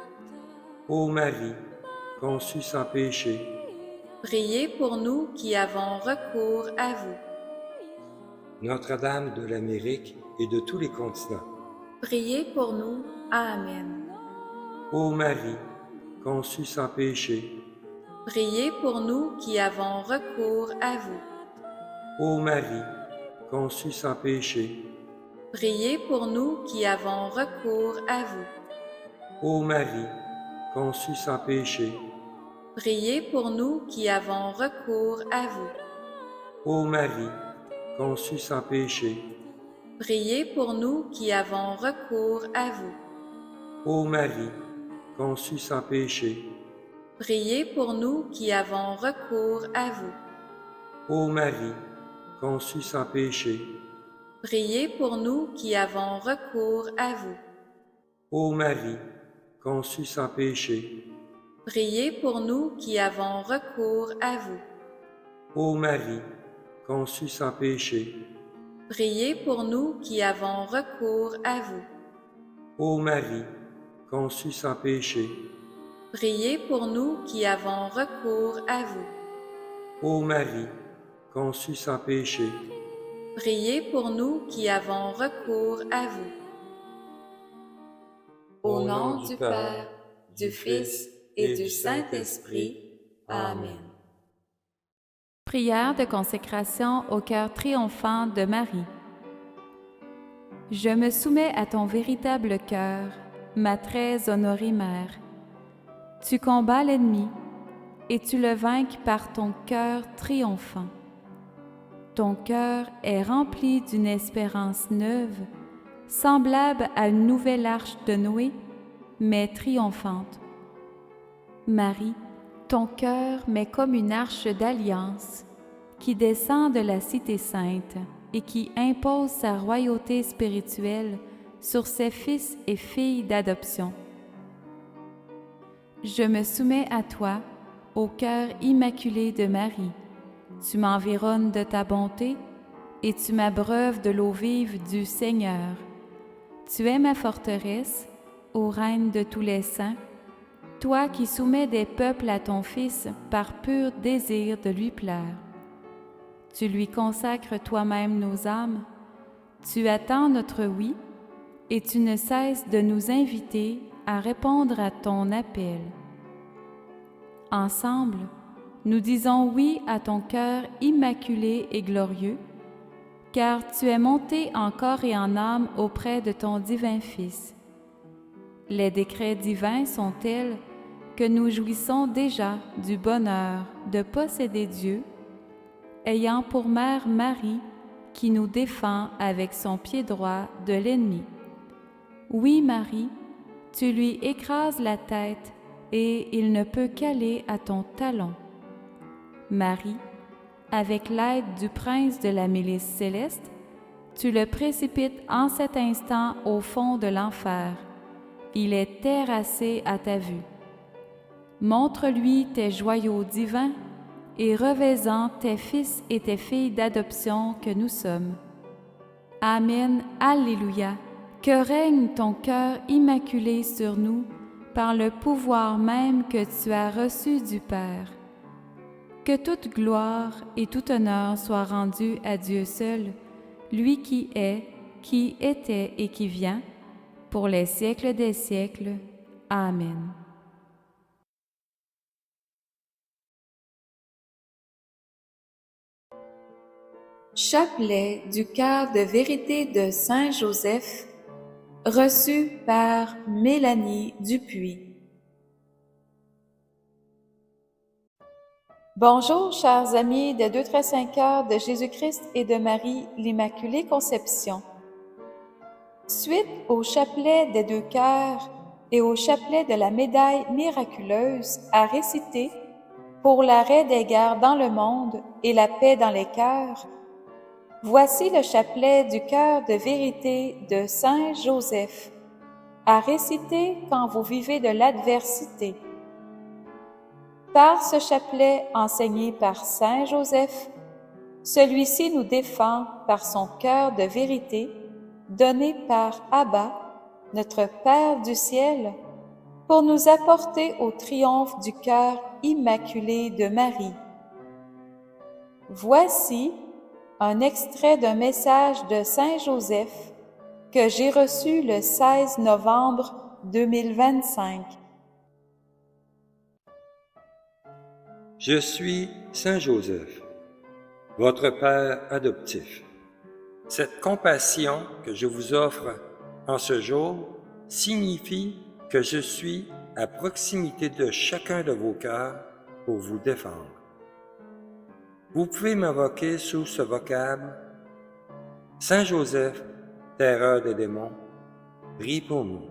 Ô Marie, conçue sans péché. Priez pour nous qui avons recours à vous. Notre-Dame de l'Amérique et de tous les continents. Priez pour nous. Amen. Ô Marie, conçue sans péché. Priez pour nous qui avons recours à vous. Ô Marie, conçue sans péché. Priez pour nous qui avons recours à vous. Ô Marie, conçue sans péché. Priez pour nous qui avons recours à vous. Ô Marie, conçue sans péché. Priez pour nous qui avons recours à vous. Ô Marie, conçue sans péché. Priez pour nous qui avons recours à vous. Ô Marie, conçue sans péché. Priez pour nous qui avons recours à vous. Ô Marie, conçue sans péché. Priez pour nous qui avons recours à vous. Ô Marie, conçue sans péché. Priez pour nous qui avons recours à vous. Ô Marie, conçue sans péché. Priez pour nous qui avons recours à vous. Ô Marie, conçue sans péché. Priez pour nous qui avons recours à vous. Au nom du Père, du Fils et du Saint-Esprit. Amen. Prière de consécration au cœur triomphant de Marie. Je me soumets à ton véritable cœur, ma très honorée Mère. Tu combats l'ennemi et tu le vainques par ton cœur triomphant. Ton cœur est rempli d'une espérance neuve, semblable à une nouvelle arche de Noé, mais triomphante. Marie, ton cœur m'est comme une arche d'alliance qui descend de la Cité sainte et qui impose sa royauté spirituelle sur ses fils et filles d'adoption. Je me soumets à toi, au cœur immaculé de Marie. Tu m'environnes de ta bonté et tu m'abreuves de l'eau vive du Seigneur. Tu es ma forteresse, ô Reine de tous les saints, toi qui soumets des peuples à ton Fils par pur désir de lui plaire. Tu lui consacres toi-même nos âmes, tu attends notre oui et tu ne cesses de nous inviter à répondre à ton appel. Ensemble, nous disons oui à ton cœur immaculé et glorieux, car tu es monté en corps et en âme auprès de ton divin Fils. Les décrets divins sont tels que nous jouissons déjà du bonheur de posséder Dieu, ayant pour mère Marie qui nous défend avec son pied droit de l'ennemi. Oui, Marie, tu lui écrases la tête et il ne peut qu'aller à ton talon. Marie, avec l'aide du prince de la milice céleste, tu le précipites en cet instant au fond de l'enfer. Il est terrassé à ta vue. Montre-lui tes joyaux divins et revêts-en tes fils et tes filles d'adoption que nous sommes. Amen, Alléluia. Que règne ton cœur immaculé sur nous par le pouvoir même que tu as reçu du Père. Que toute gloire et tout honneur soient rendus à Dieu seul, lui qui est, qui était et qui vient, pour les siècles des siècles. Amen. Chapelet du cœur de vérité de Saint Joseph, reçu par Mélanie Dupuis. Bonjour, chers amis des 2-5 cœurs de Jésus-Christ et de Marie, l'Immaculée Conception. Suite au chapelet des 2 cœurs et au chapelet de la médaille miraculeuse à réciter pour l'arrêt des guerres dans le monde et la paix dans les cœurs, voici le chapelet du cœur de vérité de Saint Joseph, à réciter quand vous vivez de l'adversité. Par ce chapelet enseigné par Saint Joseph, celui-ci nous défend par son cœur de vérité, donné par Abba, notre Père du ciel, pour nous apporter au triomphe du cœur immaculé de Marie. Voici un extrait d'un message de Saint Joseph que j'ai reçu le 16 novembre 2025. Je suis Saint Joseph, votre Père adoptif. Cette compassion que je vous offre en ce jour signifie que je suis à proximité de chacun de vos cœurs pour vous défendre. Vous pouvez m'invoquer sous ce vocable: Saint Joseph, terreur des démons, prie pour nous.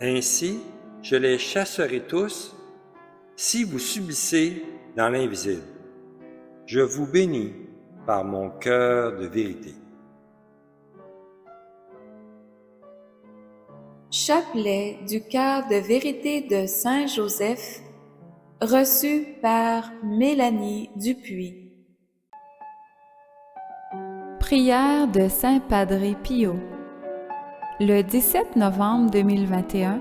Ainsi, je les chasserai tous si vous subissez dans l'invisible. Je vous bénis par mon cœur de vérité. Chapelet du cœur de vérité de Saint Joseph, reçu par Mélanie Dupuis. Prière de Saint Padre Pio. Le 17 novembre 2021,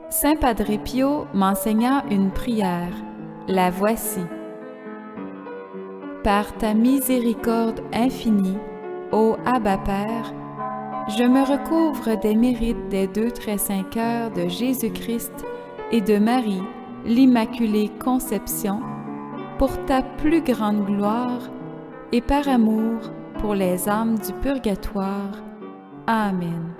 Saint Padre Pio m'enseigna une prière. La voici. Par ta miséricorde infinie, ô Abba Père, je me recouvre des mérites des 2-5 cœurs de Jésus-Christ et de Marie, l'Immaculée Conception, pour ta plus grande gloire et par amour pour les âmes du purgatoire. Amen.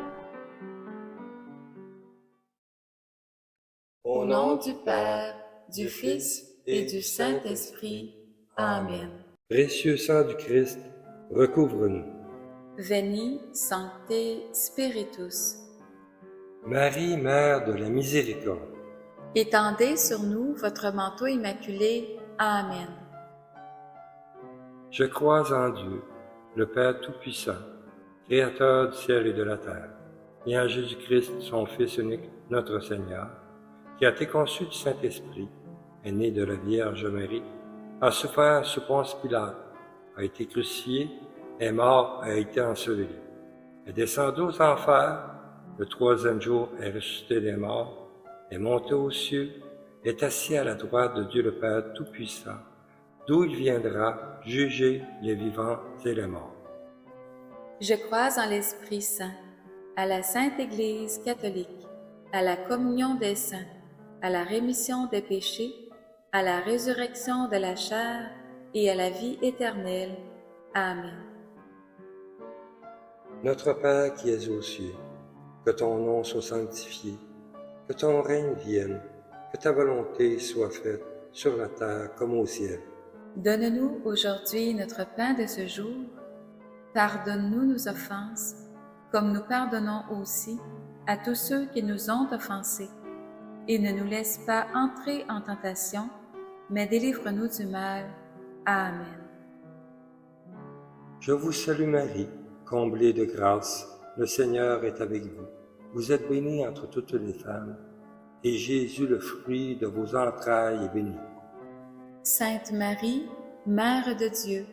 Au nom du Père, du Fils et du Saint-Esprit. Amen. Précieux sang du Christ, recouvre-nous. Veni, Sancte Spiritus. Marie, Mère de la Miséricorde, Étendez sur nous votre manteau immaculé. Amen. je crois en Dieu, le Père Tout-Puissant, Créateur du ciel et de la terre, et en Jésus-Christ, son Fils unique, notre Seigneur, qui a été conçu du Saint-Esprit, est né de la Vierge Marie, a souffert sous Ponce Pilate, a été crucifié, est mort, a été enseveli, est descendu aux enfers, le 3e jour est ressuscité des morts, est monté aux cieux, est assis à la droite de Dieu le Père Tout-Puissant, d'où il viendra juger les vivants et les morts. Je crois en l'Esprit Saint, à la Sainte Église catholique, à la communion des saints, à la rémission des péchés, à la résurrection de la chair et à la vie éternelle. Amen. Notre Père qui es aux cieux, que ton nom soit sanctifié, que ton règne vienne, que ta volonté soit faite sur la terre comme au ciel. Donne-nous aujourd'hui notre pain de ce jour. Pardonne-nous nos offenses, comme nous pardonnons aussi à tous ceux qui nous ont offensés. Et ne nous laisse pas entrer en tentation, mais délivre-nous du mal. Amen. Je vous salue Marie, comblée de grâce, le Seigneur est avec vous. Vous êtes bénie entre toutes les femmes, et Jésus, le fruit de vos entrailles, est béni. Sainte Marie, Mère de Dieu,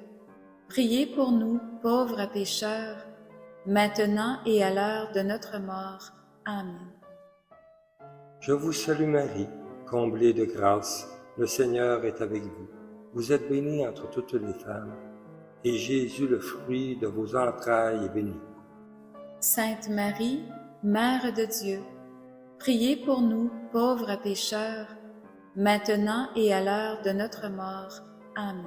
priez pour nous, pauvres pécheurs, maintenant et à l'heure de notre mort. Amen. Je vous salue Marie, comblée de grâce, le Seigneur est avec vous. Vous êtes bénie entre toutes les femmes, et Jésus, le fruit de vos entrailles, est béni. Sainte Marie, Mère de Dieu, priez pour nous, pauvres pécheurs, maintenant et à l'heure de notre mort. Amen.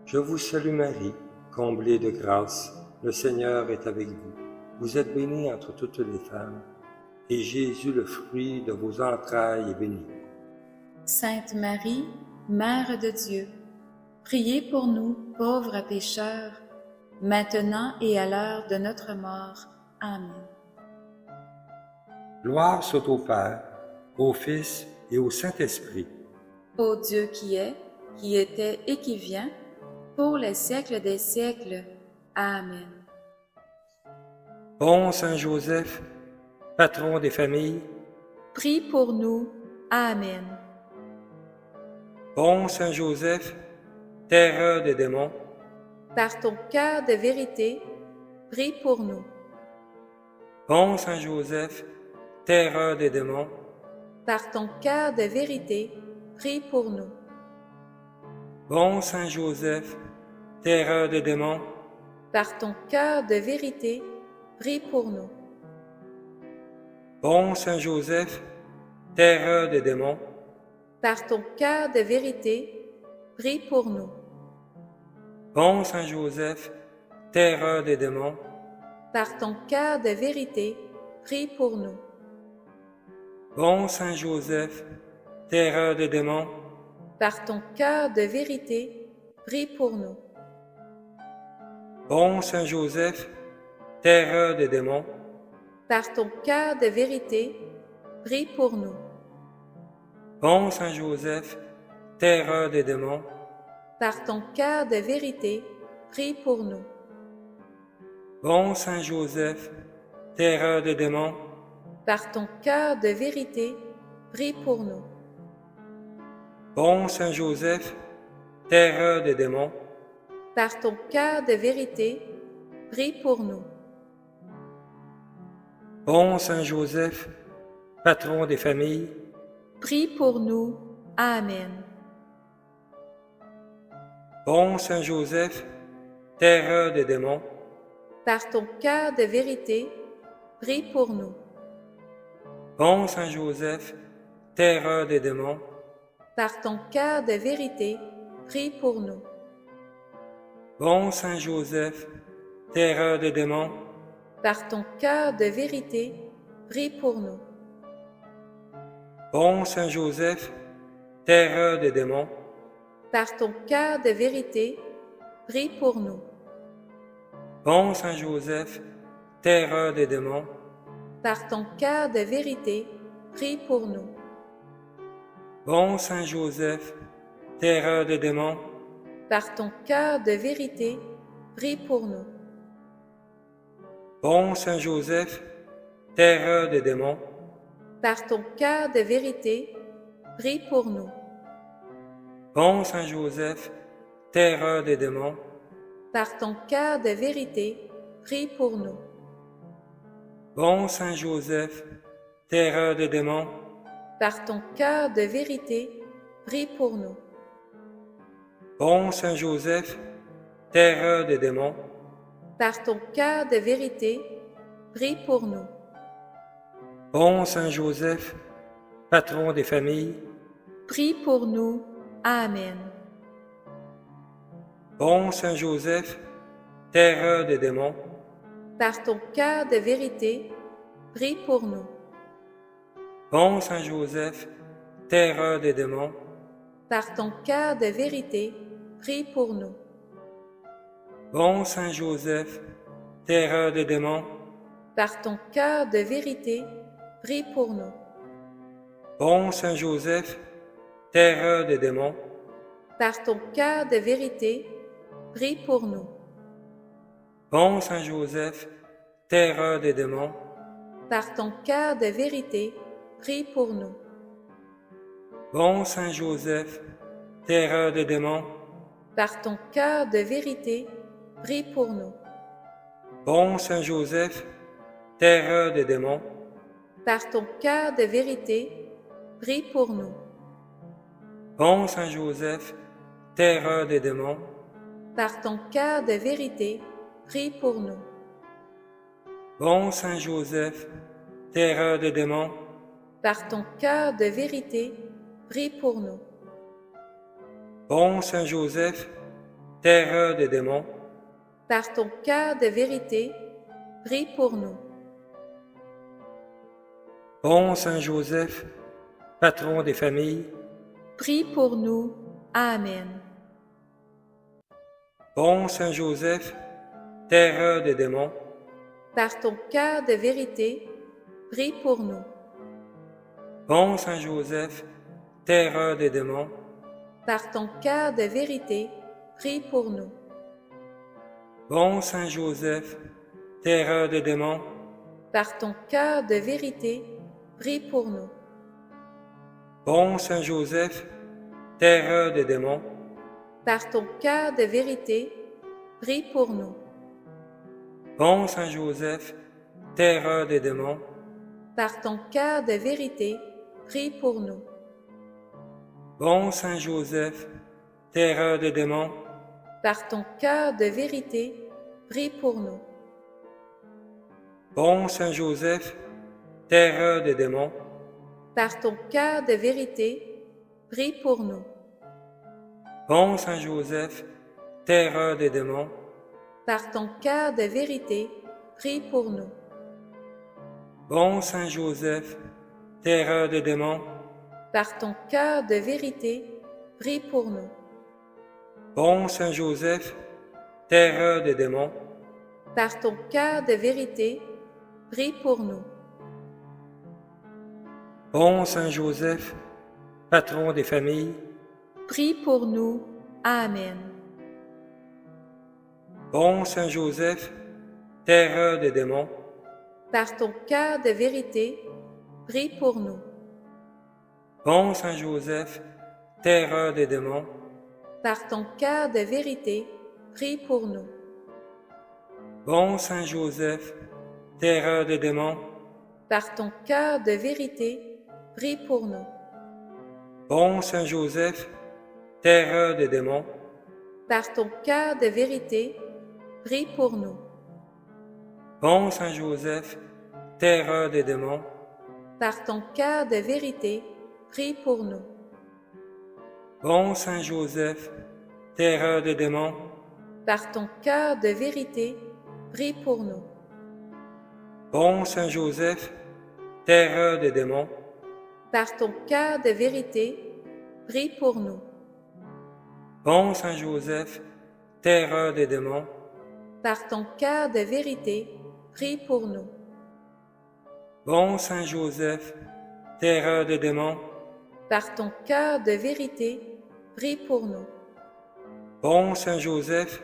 Je vous salue Marie, comblée de grâce, le Seigneur est avec vous. Vous êtes bénie entre toutes les femmes, et Jésus, le fruit de vos entrailles, est béni. Sainte Marie, Mère de Dieu, priez pour nous, pauvres pécheurs, maintenant et à l'heure de notre mort. Amen. Gloire soit au Père, au Fils et au Saint-Esprit. Ô Dieu qui est, qui était et qui vient, pour les siècles des siècles. Amen. Bon Saint Joseph, patron des familles, Prie pour nous. Amen. bon Saint Joseph, terreur des démons, Par ton cœur de vérité, prie pour nous. bon Saint Joseph, terreur des démons, Par ton cœur de vérité, prie pour nous. bon Saint Joseph, terreur des démons, Par ton cœur de vérité, prie pour nous. bon Saint Joseph, terreur des démons, Par ton cœur de vérité, prie pour nous. bon Saint Joseph, terreur des démons, Par ton cœur de vérité, prie pour nous. bon Saint Joseph, terreur des démons, Par ton cœur de vérité, prie pour nous. bon Saint Joseph, terreur des démons, Par ton cœur de vérité, prie pour nous. bon Saint Joseph, terreur des démons, Par ton cœur de vérité, prie pour nous. bon Saint Joseph, terreur des démons, Par ton cœur de vérité, prie pour nous. bon Saint Joseph, terreur des démons, Par ton cœur de vérité, prie pour nous. bon Saint Joseph, patron des familles, Prie pour nous. Amen. bon Saint Joseph, terreur des démons, Par ton cœur de vérité, prie pour nous. bon Saint Joseph, terreur des démons, Par ton cœur de vérité, prie pour nous. bon Saint Joseph, terreur des démons, Par ton cœur de vérité, prie pour nous. bon Saint Joseph, terreur des démons, Par ton cœur de vérité, prie pour nous. bon Saint Joseph, terreur des démons, Par ton cœur de vérité, prie pour nous. bon Saint Joseph, terreur des démons, Par ton cœur de vérité, prie pour nous. bon Saint Joseph, terreur des démons, Par ton cœur de vérité, prie pour nous. bon Saint Joseph, terreur des démons, Par ton cœur de vérité, prie pour nous. bon Saint Joseph, terreur des démons, Par ton cœur de vérité, prie pour nous. bon Saint Joseph, terreur des démons, Par ton cœur de vérité, prie pour nous. bon Saint Joseph, patron des familles, prie pour nous. Amen. Bon Saint Joseph, terreur des démons, Par ton cœur de vérité, prie pour nous. bon Saint Joseph, terreur des démons, Par ton cœur de vérité, prie pour nous. bon Saint Joseph, terreur des démons, Par ton cœur de vérité, prie pour nous. bon Saint Joseph, terreur des démons, Par ton cœur de vérité, prie pour nous. bon Saint Joseph, terreur des démons, Par ton cœur de vérité, prie pour nous. bon Saint Joseph, terreur des démons, Par ton cœur de vérité, prie pour nous. bon Saint Joseph, terreur des démons, Par ton cœur de vérité, prie pour nous. bon Saint Joseph, terreur des démons, Par ton cœur de vérité, prie pour nous. bon Saint Joseph, terreur des démons, Par ton cœur de vérité, prie pour nous. bon Saint Joseph, terreur des démons, Par ton cœur de vérité, prie pour nous. bon Saint Joseph, patron des familles, Prie pour nous. Amen. bon Saint Joseph, terreur des démons, Par ton cœur de vérité, prie pour nous. bon Saint Joseph, terreur des démons, Par ton cœur de vérité, prie pour nous. bon Saint Joseph, terreur des démons, Par ton cœur de vérité, prie pour nous. bon Saint Joseph, terreur des démons, Par ton cœur de vérité, prie pour nous. bon Saint Joseph, terreur des démons, Par ton cœur de vérité, prie pour nous. bon Saint Joseph, terreur des démons, Par ton cœur de vérité, prie pour nous. bon Saint Joseph, terreur des démons, Par ton cœur de vérité, prie pour nous. bon Saint Joseph, terreur des démons, Par ton cœur de vérité, prie pour nous. bon Saint Joseph, terreur des démons, Par ton cœur de vérité, prie pour nous. bon Saint Joseph, terreur des démons, Par ton cœur de vérité, prie pour nous. bon Saint Joseph, patron des familles, Prie pour nous. Amen. bon Saint Joseph, terreur des démons, Par ton cœur de vérité, prie pour nous. bon Saint Joseph, terreur des démons, Par ton cœur de vérité, prie pour nous. bon Saint Joseph, terreur des démons, Par ton cœur de vérité, prie pour nous. bon Saint Joseph, terreur des démons, Par ton cœur de vérité, prie pour nous. bon Saint Joseph, terreur des démons, Par ton cœur de vérité, prie pour nous. bon Saint Joseph, terreur des démons, Par ton cœur de vérité, prie pour nous. bon Saint Joseph, terreur des démons, Par ton cœur de vérité, prie pour nous. bon Saint Joseph, terreur des démons, Par ton cœur de vérité, prie pour nous. bon Saint Joseph, terreur des démons, Par ton cœur de vérité, prie pour nous. bon Saint Joseph,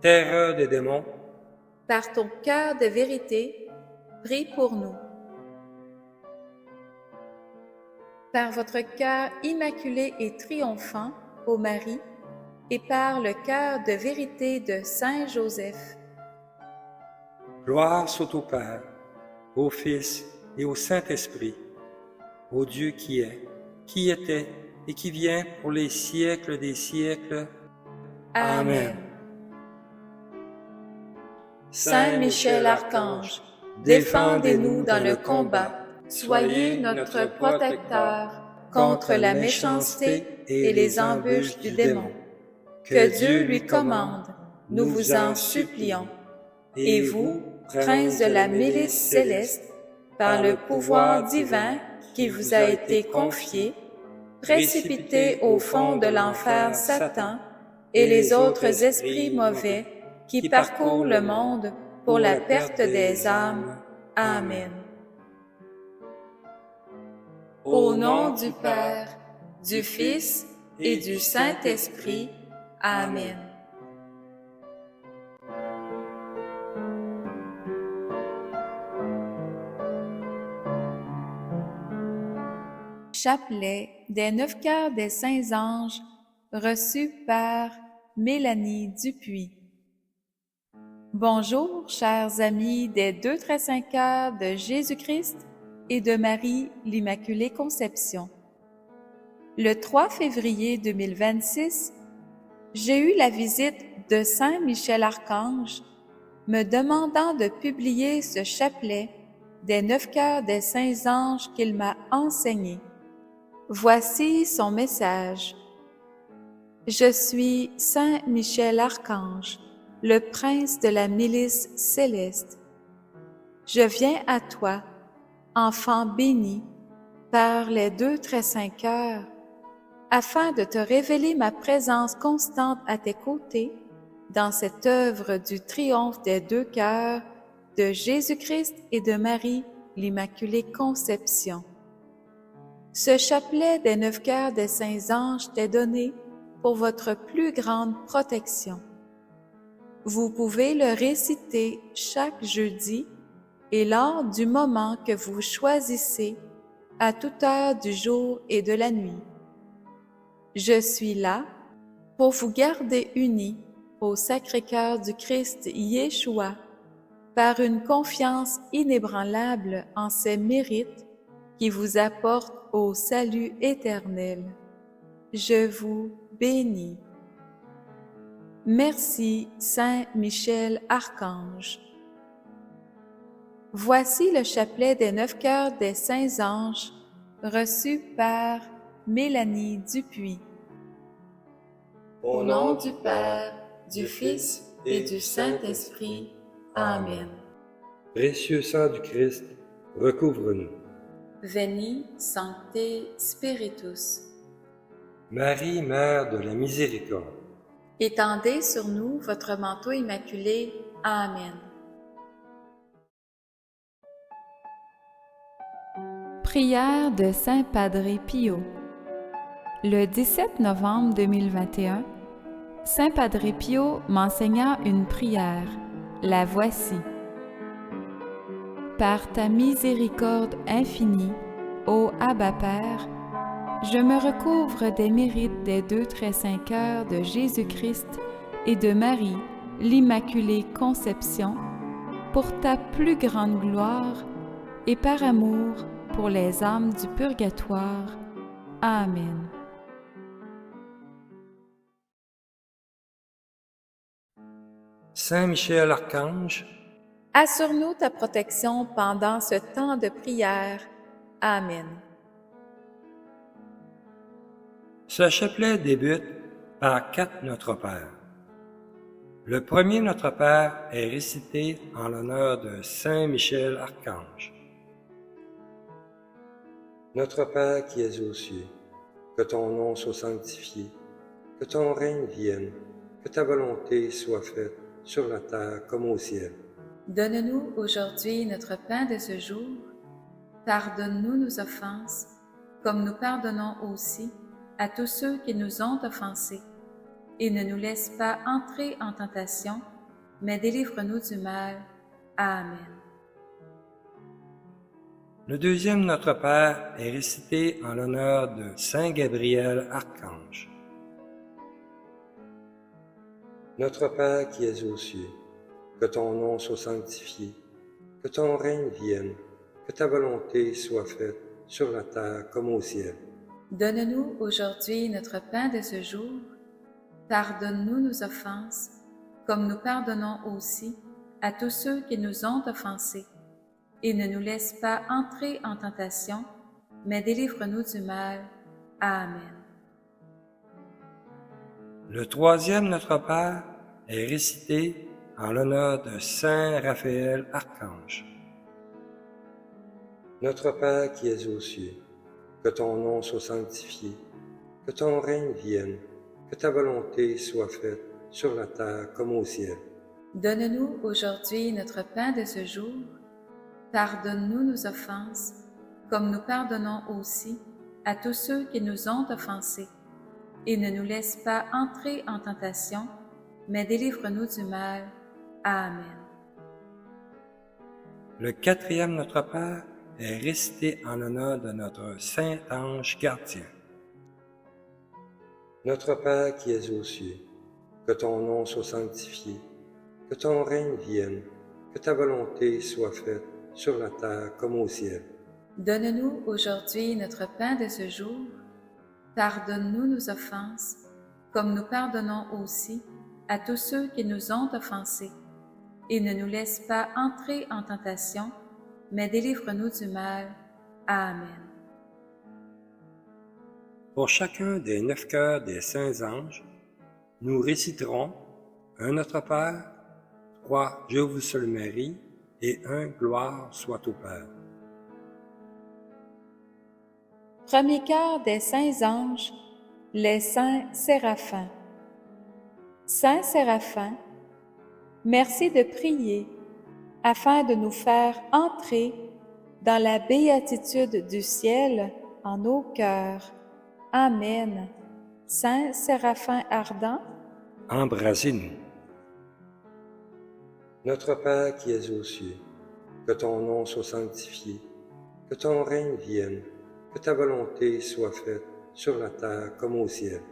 terreur des démons, Par ton cœur de vérité, prie pour nous. Par votre cœur immaculé et triomphant, ô Marie, et par le cœur de vérité de Saint Joseph, gloire soit au Père, au Fils et au Saint-Esprit, au Dieu qui est, qui était et qui vient pour les siècles des siècles. Amen. Saint Michel Archange, défendez-nous dans le combat. Soyez notre protecteur contre la méchanceté et les embûches du démon. Que Dieu lui commande, nous vous en supplions. Et vous, princes de la milice céleste, par le pouvoir divin qui vous a été confié, précipitez au fond de l'enfer Satan et les autres esprits mauvais qui parcourent le monde pour la perte des âmes. Amen. Au nom du Père, du Fils et du Saint-Esprit. Amen. Chapelet des 9 cœurs des saints anges reçu par Mélanie Dupuis. Bonjour, chers amis des 2 très saints cœurs de Jésus-Christ et de Marie l'Immaculée Conception. Le 3 février 2026, j'ai eu la visite de Saint Michel Archange me demandant de publier ce chapelet des 9 cœurs des saints anges qu'il m'a enseigné. Voici son message. Je suis Saint Michel Archange, le prince de la milice céleste. Je viens à toi, enfant béni, par les 2 très saints cœurs, afin de te révéler ma présence constante à tes côtés dans cette œuvre du triomphe des 2 cœurs de Jésus-Christ et de Marie l'Immaculée Conception. Ce chapelet des 9 cœurs des saints anges t'est donné pour votre plus grande protection. Vous pouvez le réciter chaque jeudi et lors du moment que vous choisissez, à toute heure du jour et de la nuit. Je suis là pour vous garder unis au Sacré-Cœur du Christ Yeshua par une confiance inébranlable en ses mérites qui vous apportent au salut éternel. Je vous bénis. Merci, Saint Michel Archange. Voici le chapelet des 9 cœurs des saints anges, reçu par Mélanie Dupuis. Au nom du Père, du Fils et du Saint-Esprit. Amen. Précieux sang du Christ, recouvre-nous. Veni, Sancte Spiritus. Marie, Mère de la Miséricorde, Étendez sur nous votre manteau immaculé. Amen. Prière de Saint Padre Pio. Le 17 novembre 2021, Saint Padre Pio m'enseigna une prière. La voici. Par ta miséricorde infinie, ô Abba Père, je me recouvre des mérites des 2 très saints cœurs de Jésus-Christ et de Marie, l'Immaculée Conception, pour ta plus grande gloire et par amour pour les âmes du purgatoire. Amen. Saint Michel Archange, Assure-nous ta protection pendant ce temps de prière. Amen. ce chapelet débute par 4 Notre Père. Le premier Notre Père est récité en l'honneur de Saint Michel Archange. Notre Père qui es aux cieux, que ton nom soit sanctifié, que ton règne vienne, que ta volonté soit faite sur la terre comme au ciel. Donne-nous aujourd'hui notre pain de ce jour. Pardonne-nous nos offenses, comme nous pardonnons aussi à tous ceux qui nous ont offensés. Et ne nous laisse pas entrer en tentation, mais délivre-nous du mal. Amen. Le deuxième Notre Père est récité en l'honneur de Saint Gabriel Archange. Notre Père qui es aux cieux, que ton nom soit sanctifié, que ton règne vienne, que ta volonté soit faite sur la terre comme au ciel. Donne-nous aujourd'hui notre pain de ce jour. Pardonne-nous nos offenses, comme nous pardonnons aussi à tous ceux qui nous ont offensés. Et ne nous laisse pas entrer en tentation, mais délivre-nous du mal. Amen. Le troisième Notre Père est récité en l'honneur de Saint Raphaël Archange. Notre Père qui es aux cieux, que ton nom soit sanctifié, que ton règne vienne, que ta volonté soit faite sur la terre comme au ciel. Donne-nous aujourd'hui notre pain de ce jour. Pardonne-nous nos offenses, comme nous pardonnons aussi à tous ceux qui nous ont offensés. Et ne nous laisse pas entrer en tentation, mais délivre-nous du mal. Amen. Le quatrième Notre Père est récité en l'honneur de notre Saint Ange Gardien. Notre Père qui es aux cieux, que ton nom soit sanctifié, que ton règne vienne, que ta volonté soit faite sur la terre comme au ciel. Donne-nous aujourd'hui notre pain de ce jour. Pardonne-nous nos offenses, comme nous pardonnons aussi à tous ceux qui nous ont offensés. Et ne nous laisse pas entrer en tentation, mais délivre-nous du mal. Amen. Pour chacun des 9 cœurs des saints anges, nous réciterons un Notre Père, 3 Je vous salue Marie et 1 Gloire soit au Père. Premier cœur des saints anges, les saints séraphins. Saint Séraphin, merci de prier afin de nous faire entrer dans la béatitude du ciel en nos cœurs. Amen. Saint Séraphin ardent, Embrasez-nous. Notre Père qui es aux cieux, que ton nom soit sanctifié, que ton règne vienne, que ta volonté soit faite sur la terre comme au ciel.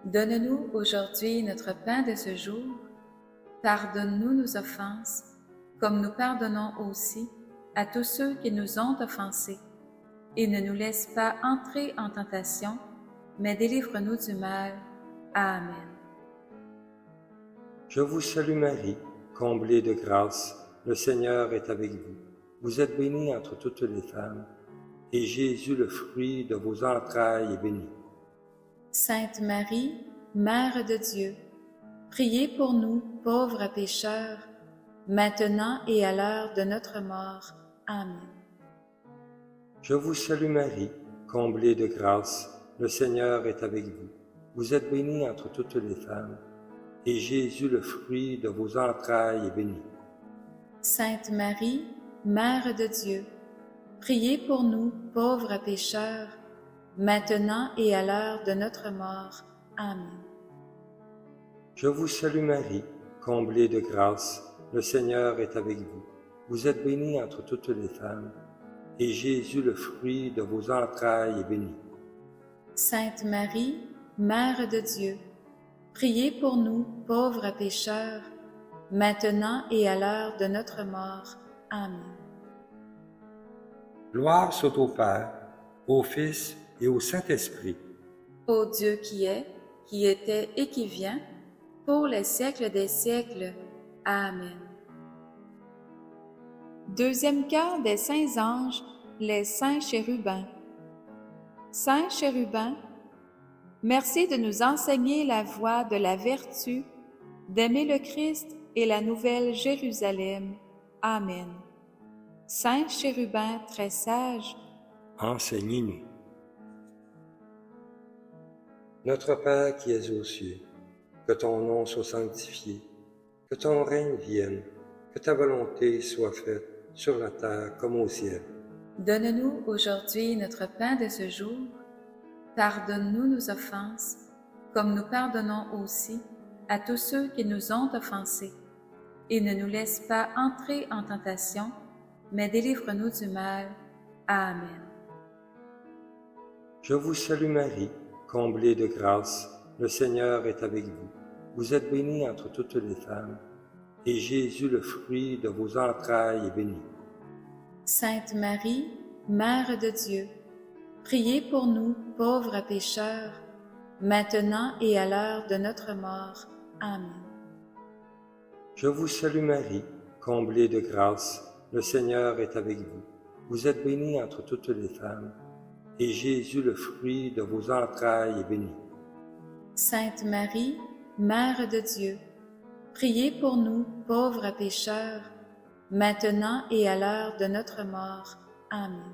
donne-nous aujourd'hui notre pain de ce jour. Pardonne-nous nos offenses, comme nous pardonnons aussi à tous ceux qui nous ont offensés. Et ne nous laisse pas entrer en tentation, mais délivre-nous du mal. Amen. Je vous salue Marie, comblée de grâce, le Seigneur est avec vous. Vous êtes bénie entre toutes les femmes, et Jésus, le fruit de vos entrailles, est béni. Sainte Marie, Mère de Dieu, priez pour nous, pauvres pécheurs, maintenant et à l'heure de notre mort. Amen. Je vous salue Marie, comblée de grâce, le Seigneur est avec vous. Vous êtes bénie entre toutes les femmes, et Jésus, le fruit de vos entrailles, est béni. Sainte Marie, Mère de Dieu, priez pour nous, pauvres pécheurs, maintenant et à l'heure de notre mort. Amen. Je vous salue Marie, comblée de grâce, le Seigneur est avec vous. Vous êtes bénie entre toutes les femmes, et Jésus, le fruit de vos entrailles, est béni. Sainte Marie, Mère de Dieu, priez pour nous, pauvres pécheurs, maintenant et à l'heure de notre mort. Amen. Gloire soit au Père, au Fils et au Saint-Esprit. Ô Dieu qui est, qui était et qui vient, pour les siècles des siècles. Amen. Deuxième cœur des saints anges, les saints chérubins. Saint chérubin, merci de nous enseigner la voie de la vertu, d'aimer le Christ et la nouvelle Jérusalem. Amen. Saint chérubin très sage, Enseignez-nous. Notre Père qui es aux cieux, que ton nom soit sanctifié, que ton règne vienne, que ta volonté soit faite sur la terre comme au ciel. donne-nous aujourd'hui notre pain de ce jour. Pardonne-nous nos offenses, comme nous pardonnons aussi à tous ceux qui nous ont offensés. Et ne nous laisse pas entrer en tentation, mais délivre-nous du mal. Amen. Je vous salue Marie, comblée de grâce, le Seigneur est avec vous. Vous êtes bénie entre toutes les femmes, et Jésus, le fruit de vos entrailles, est béni. Sainte Marie, Mère de Dieu, priez pour nous, pauvres pécheurs, maintenant et à l'heure de notre mort. Amen. Je vous salue Marie, comblée de grâce, le Seigneur est avec vous. Vous êtes bénie entre toutes les femmes, et Jésus, le fruit de vos entrailles, est béni. Sainte Marie, Mère de Dieu, priez pour nous, pauvres pécheurs, maintenant et à l'heure de notre mort. Amen.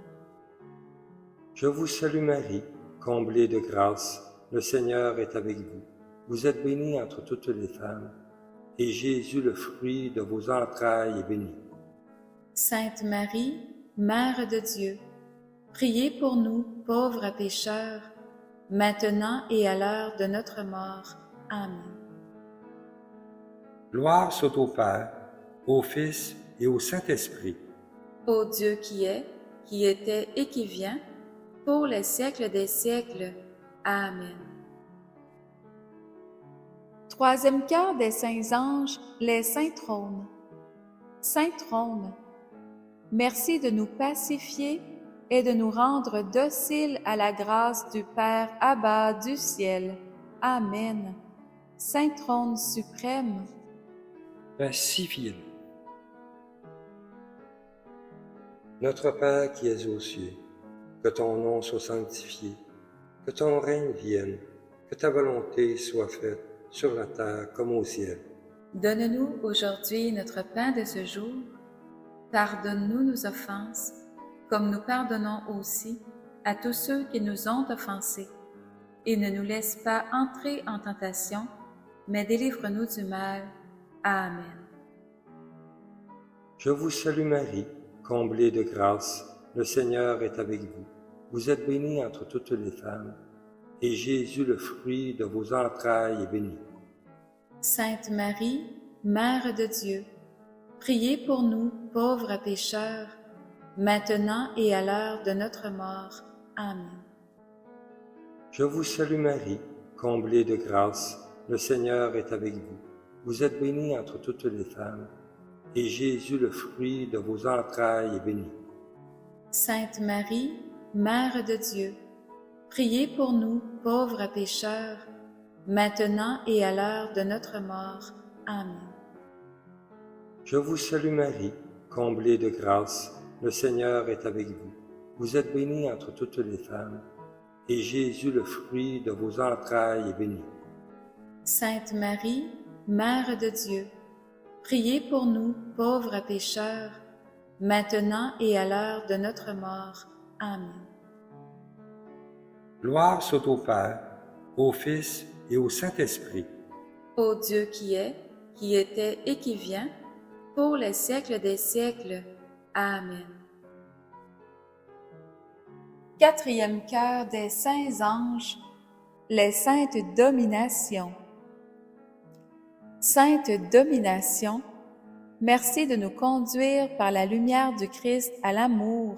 Je vous salue Marie, comblée de grâce, le Seigneur est avec vous. Vous êtes bénie entre toutes les femmes, et Jésus, le fruit de vos entrailles, est béni. Sainte Marie, Mère de Dieu, priez pour nous, pauvres pécheurs, maintenant et à l'heure de notre mort. Amen. Gloire soit au Père, au Fils et au Saint-Esprit. Ô Dieu qui est, qui était et qui vient, pour les siècles des siècles. Amen. Troisième quart des saints anges, les saints trônes. Saint trône, merci de nous pacifier et de nous rendre dociles à la grâce du Père Abba du ciel. Amen. Saint trône suprême, Pacifiez-nous. Notre Père qui es aux cieux, que ton nom soit sanctifié, que ton règne vienne, que ta volonté soit faite sur la terre comme au ciel. donne-nous aujourd'hui notre pain de ce jour. Pardonne-nous nos offenses, comme nous pardonnons aussi à tous ceux qui nous ont offensés. Et ne nous laisse pas entrer en tentation, mais délivre-nous du mal. Amen. Je vous salue Marie, comblée de grâce, le Seigneur est avec vous. Vous êtes bénie entre toutes les femmes, et Jésus, le fruit de vos entrailles, est béni. Sainte Marie, Mère de Dieu, priez pour nous, pauvres pécheurs, maintenant et à l'heure de notre mort. Amen. Je vous salue Marie, comblée de grâce, le Seigneur est avec vous. Vous êtes bénie entre toutes les femmes, et Jésus, le fruit de vos entrailles, est béni. Sainte Marie, Mère de Dieu, priez pour nous, pauvres pécheurs, maintenant et à l'heure de notre mort. Amen. Je vous salue Marie, comblée de grâce, le Seigneur est avec vous. Vous êtes bénie entre toutes les femmes, et Jésus, le fruit de vos entrailles, est béni. Sainte Marie, Mère de Dieu, priez pour nous, pauvres pécheurs, maintenant et à l'heure de notre mort. Amen. Gloire soit au Père, au Fils et au Saint-Esprit. Ô Dieu qui est, qui était et qui vient, pour les siècles des siècles. Amen. Quatrième cœur des saints anges, les saintes dominations. Sainte domination, merci de nous conduire par la lumière du Christ à l'amour,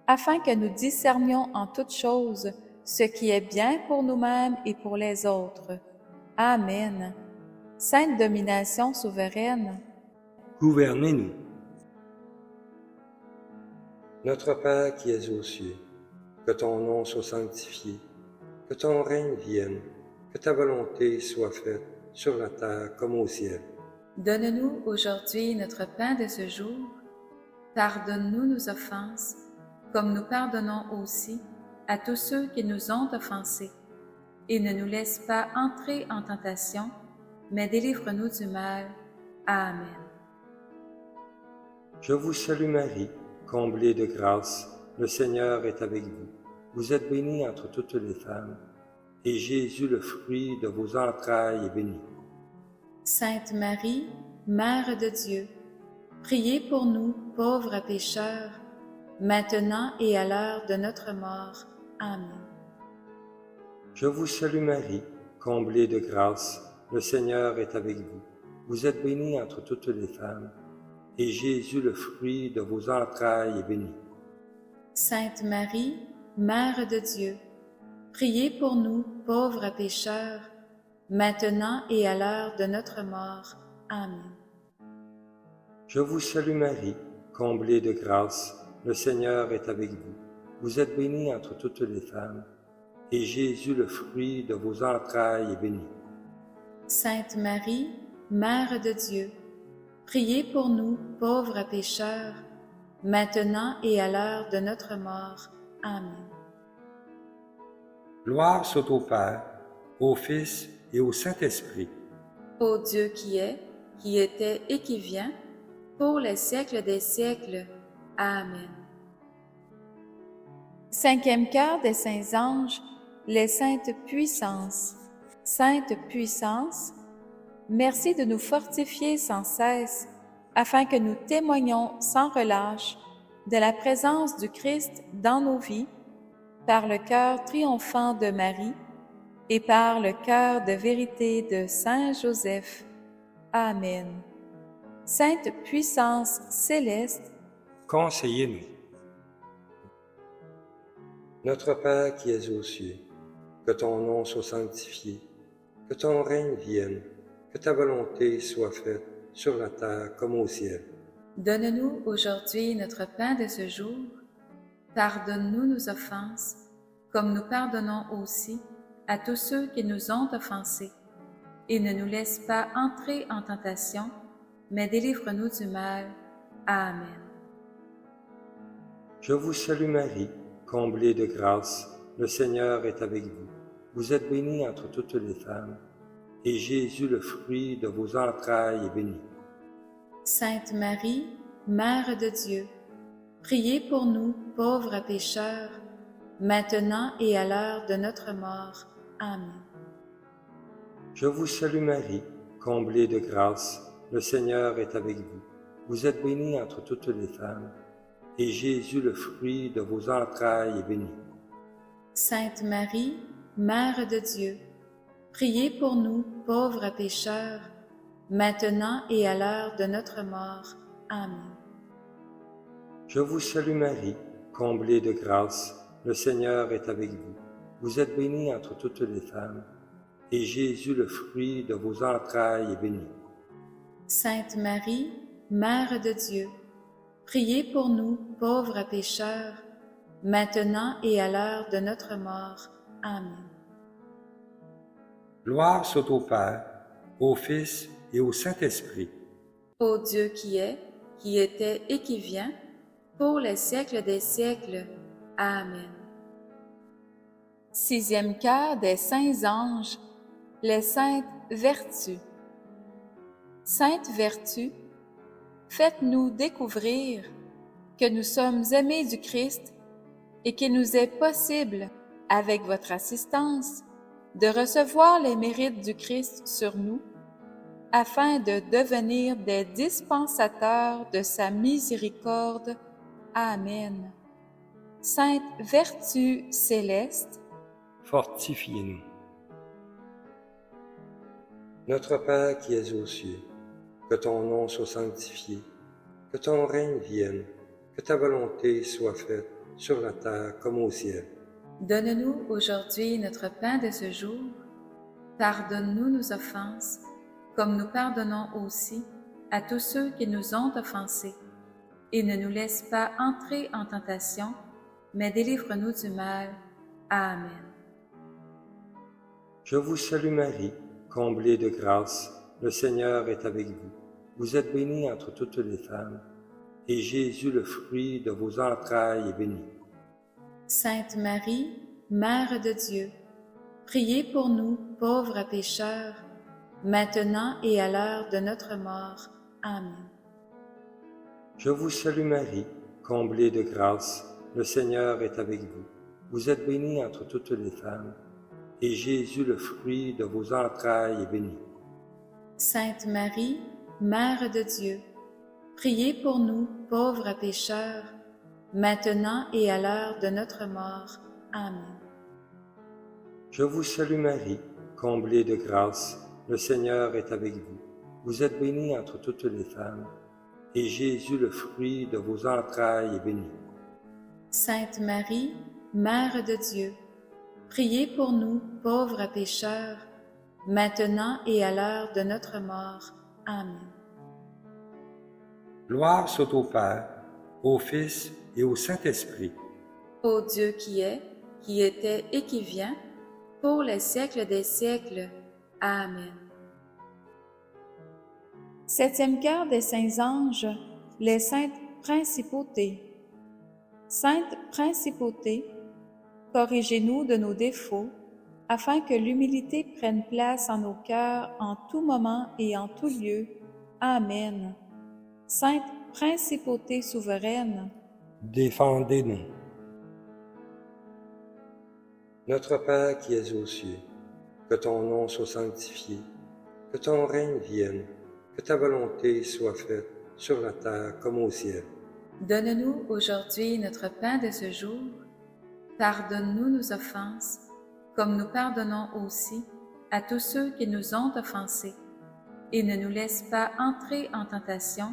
afin que nous discernions en toutes choses ce qui est bien pour nous-mêmes et pour les autres. Amen. Sainte domination souveraine, Gouvernez-nous. Notre Père qui es aux cieux, que ton nom soit sanctifié, que ton règne vienne, que ta volonté soit faite sur la terre comme au ciel. donne-nous aujourd'hui notre pain de ce jour. Pardonne-nous nos offenses, comme nous pardonnons aussi à tous ceux qui nous ont offensés. Et ne nous laisse pas entrer en tentation, mais délivre-nous du mal. Amen. Je vous salue Marie, comblée de grâce, le Seigneur est avec vous. Vous êtes bénie entre toutes les femmes, et Jésus, le fruit de vos entrailles, est béni. Sainte Marie, Mère de Dieu, priez pour nous, pauvres pécheurs, maintenant et à l'heure de notre mort. Amen. Je vous salue Marie, comblée de grâce, le Seigneur est avec vous. Vous êtes bénie entre toutes les femmes, et Jésus, le fruit de vos entrailles, est béni. Sainte Marie, Mère de Dieu, priez pour nous, pauvres pécheurs, maintenant et à l'heure de notre mort. Amen. Je vous salue Marie, comblée de grâce, le Seigneur est avec vous. Vous êtes bénie entre toutes les femmes, et Jésus, le fruit de vos entrailles, est béni. Sainte Marie, Mère de Dieu, priez pour nous, pauvres pécheurs, maintenant et à l'heure de notre mort. Amen. Gloire soit au Père, au Fils et au Saint-Esprit. Ô Dieu qui est, qui était et qui vient, pour les siècles des siècles. Amen. Cinquième quart des saints anges, les saintes puissances. Sainte puissance, merci de nous fortifier sans cesse, afin que nous témoignions sans relâche de la présence du Christ dans nos vies, par le cœur triomphant de Marie et par le cœur de vérité de Saint Joseph. Amen. Sainte puissance céleste, Conseillez-nous. Notre Père qui es aux cieux, que ton nom soit sanctifié, que ton règne vienne, que ta volonté soit faite sur la terre comme au ciel. donne-nous aujourd'hui notre pain de ce jour. Pardonne-nous nos offenses, comme nous pardonnons aussi à tous ceux qui nous ont offensés. Et ne nous laisse pas entrer en tentation, mais délivre-nous du mal. Amen. Je vous salue Marie, comblée de grâce, le Seigneur est avec vous. Vous êtes bénie entre toutes les femmes, et Jésus, le fruit de vos entrailles, est béni. Sainte Marie, Mère de Dieu, priez pour nous, pauvres pécheurs, maintenant et à l'heure de notre mort. Amen. Je vous salue Marie, comblée de grâce, le Seigneur est avec vous. Vous êtes bénie entre toutes les femmes, et Jésus, le fruit de vos entrailles, est béni. Sainte Marie, Mère de Dieu, priez pour nous, pauvres pécheurs, maintenant et à l'heure de notre mort. Amen. Je vous salue Marie, comblée de grâce, le Seigneur est avec vous. Vous êtes bénie entre toutes les femmes, et Jésus, le fruit de vos entrailles, est béni. Sainte Marie, Mère de Dieu, priez pour nous, pauvres pécheurs, maintenant et à l'heure de notre mort. Amen. Gloire soit au Père, au Fils et au Saint-Esprit. Ô Dieu qui est, qui était et qui vient, pour les siècles des siècles. Amen. Sixième quart des saints anges, les saintes vertus. Sainte vertu, faites-nous découvrir que nous sommes aimés du Christ et qu'il nous est possible, avec votre assistance, de recevoir les mérites du Christ sur nous, afin de devenir des dispensateurs de sa miséricorde. Amen. Sainte vertu céleste, Fortifiez-nous. Notre Père qui es aux cieux, que ton nom soit sanctifié, que ton règne vienne, que ta volonté soit faite sur la terre comme au ciel. donne-nous aujourd'hui notre pain de ce jour. Pardonne-nous nos offenses, comme nous pardonnons aussi à tous ceux qui nous ont offensés. Et ne nous laisse pas entrer en tentation, mais délivre-nous du mal. Amen. Je vous salue Marie, comblée de grâce, le Seigneur est avec vous. Vous êtes bénie entre toutes les femmes, et Jésus, le fruit de vos entrailles, est béni. Sainte Marie, Mère de Dieu, priez pour nous, pauvres pécheurs, maintenant et à l'heure de notre mort. Amen. Je vous salue Marie, comblée de grâce, le Seigneur est avec vous. Vous êtes bénie entre toutes les femmes, et Jésus, le fruit de vos entrailles, est béni. Sainte Marie, Mère de Dieu, priez pour nous, pauvres pécheurs, maintenant et à l'heure de notre mort. Amen. Je vous salue Marie, comblée de grâce, le Seigneur est avec vous. Vous êtes bénie entre toutes les femmes, et Jésus, le fruit de vos entrailles, est béni. Sainte Marie, Mère de Dieu, priez pour nous, pauvres pécheurs, maintenant et à l'heure de notre mort. Amen. Gloire soit au Père, au Fils et au Saint-Esprit. Ô Dieu qui est, qui était et qui vient, pour les siècles des siècles. Amen. Septième quart des saints anges, les saintes principautés. Sainte principauté, corrigez-nous de nos défauts, afin que l'humilité prenne place en nos cœurs en tout moment et en tout lieu. Amen. Sainte Principauté souveraine, défendez-nous. Notre Père qui es aux cieux, que ton nom soit sanctifié, que ton règne vienne, que ta volonté soit faite sur la terre comme au ciel. donne-nous aujourd'hui notre pain de ce jour. Pardonne-nous nos offenses, comme nous pardonnons aussi à tous ceux qui nous ont offensés. Et ne nous laisse pas entrer en tentation,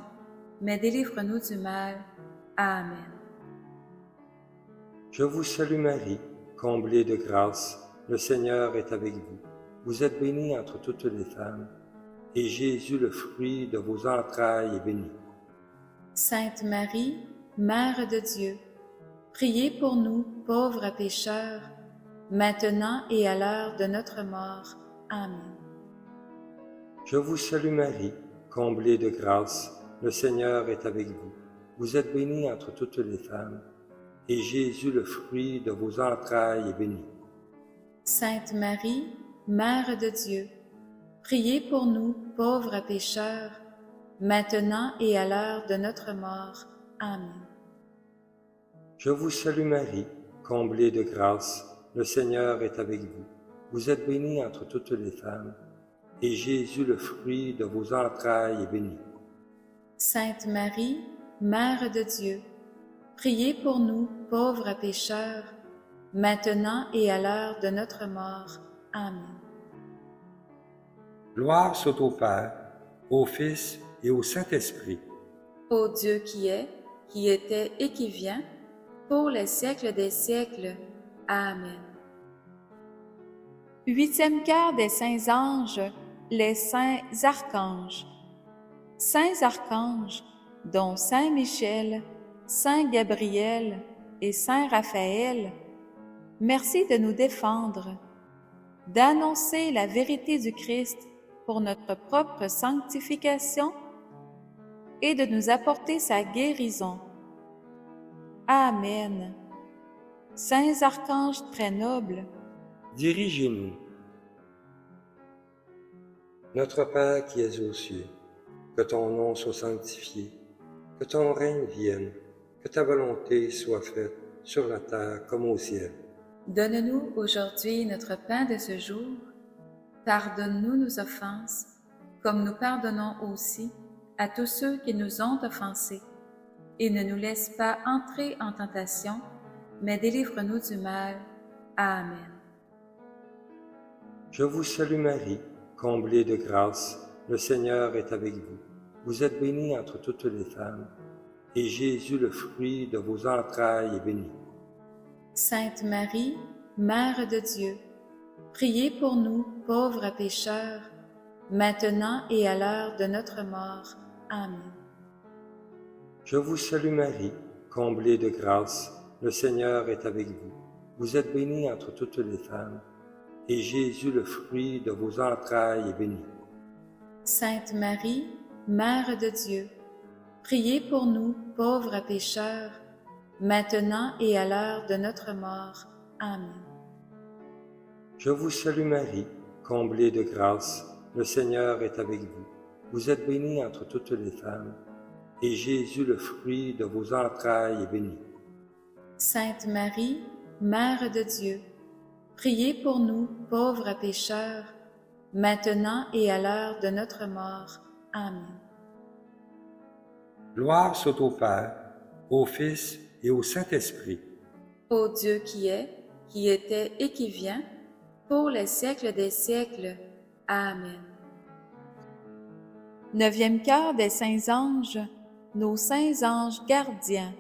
mais délivre-nous du mal. Amen. Je vous salue Marie, comblée de grâce, le Seigneur est avec vous. Vous êtes bénie entre toutes les femmes, et Jésus, le fruit de vos entrailles, est béni. Sainte Marie, Mère de Dieu, priez pour nous, pauvres pécheurs, maintenant et à l'heure de notre mort. Amen. Je vous salue Marie, comblée de grâce, le Seigneur est avec vous. Vous êtes bénie entre toutes les femmes, et Jésus, le fruit de vos entrailles, est béni. Sainte Marie, Mère de Dieu, priez pour nous, pauvres pécheurs, maintenant et à l'heure de notre mort. Amen. Je vous salue Marie, comblée de grâce, le Seigneur est avec vous. Vous êtes bénie entre toutes les femmes, et Jésus, le fruit de vos entrailles, est béni. Sainte Marie, Mère de Dieu, priez pour nous, pauvres pécheurs, maintenant et à l'heure de notre mort. Amen. Gloire soit au Père, au Fils et au Saint-Esprit. Ô Dieu qui est, qui était et qui vient, pour les siècles des siècles. Amen. Huitième quart des saints anges, les saints archanges. Saints archanges, dont Saint Michel, Saint Gabriel et Saint Raphaël, merci de nous défendre, d'annoncer la vérité du Christ pour notre propre sanctification et de nous apporter sa guérison. Amen. Saints archanges très nobles, dirigez-nous. Notre Père qui es aux cieux, que ton nom soit sanctifié, que ton règne vienne, que ta volonté soit faite sur la terre comme au ciel. donne-nous aujourd'hui notre pain de ce jour. Pardonne-nous nos offenses, comme nous pardonnons aussi à tous ceux qui nous ont offensés. Et ne nous laisse pas entrer en tentation, mais délivre-nous du mal. Amen. Je vous salue Marie, comblée de grâce, le Seigneur est avec vous. Vous êtes bénie entre toutes les femmes, et Jésus, le fruit de vos entrailles, est béni. Sainte Marie, Mère de Dieu, priez pour nous, pauvres pécheurs, maintenant et à l'heure de notre mort. Amen. Je vous salue Marie, comblée de grâce, le Seigneur est avec vous. Vous êtes bénie entre toutes les femmes, et Jésus, le fruit de vos entrailles, est béni. Sainte Marie, Mère de Dieu, priez pour nous, pauvres pécheurs, maintenant et à l'heure de notre mort. Amen. Je vous salue Marie, comblée de grâce, le Seigneur est avec vous. Vous êtes bénie entre toutes les femmes, et Jésus, le fruit de vos entrailles, est béni. Sainte Marie, Mère de Dieu, priez pour nous, pauvres pécheurs, maintenant et à l'heure de notre mort. Amen. Gloire soit au Père, au Fils et au Saint-Esprit. Ô Dieu qui est, qui était et qui vient, pour les siècles des siècles. Amen. Neuvième quart des saints anges, nos saints anges gardiens.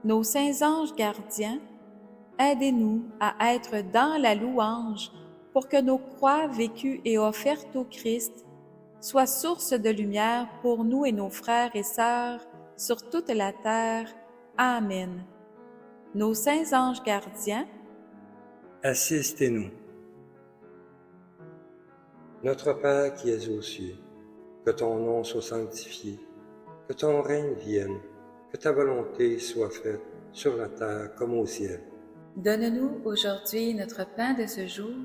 Nos saints anges gardiens, aidez-nous à être dans la louange pour que nos croix vécues et offertes au Christ soient source de lumière pour nous et nos frères et sœurs sur toute la terre. Amen. Nos saints anges gardiens, assistez-nous. Notre Père qui es aux cieux, que ton nom soit sanctifié, que ton règne vienne, que ta volonté soit faite sur la terre comme au ciel. Donne-nous aujourd'hui notre pain de ce jour.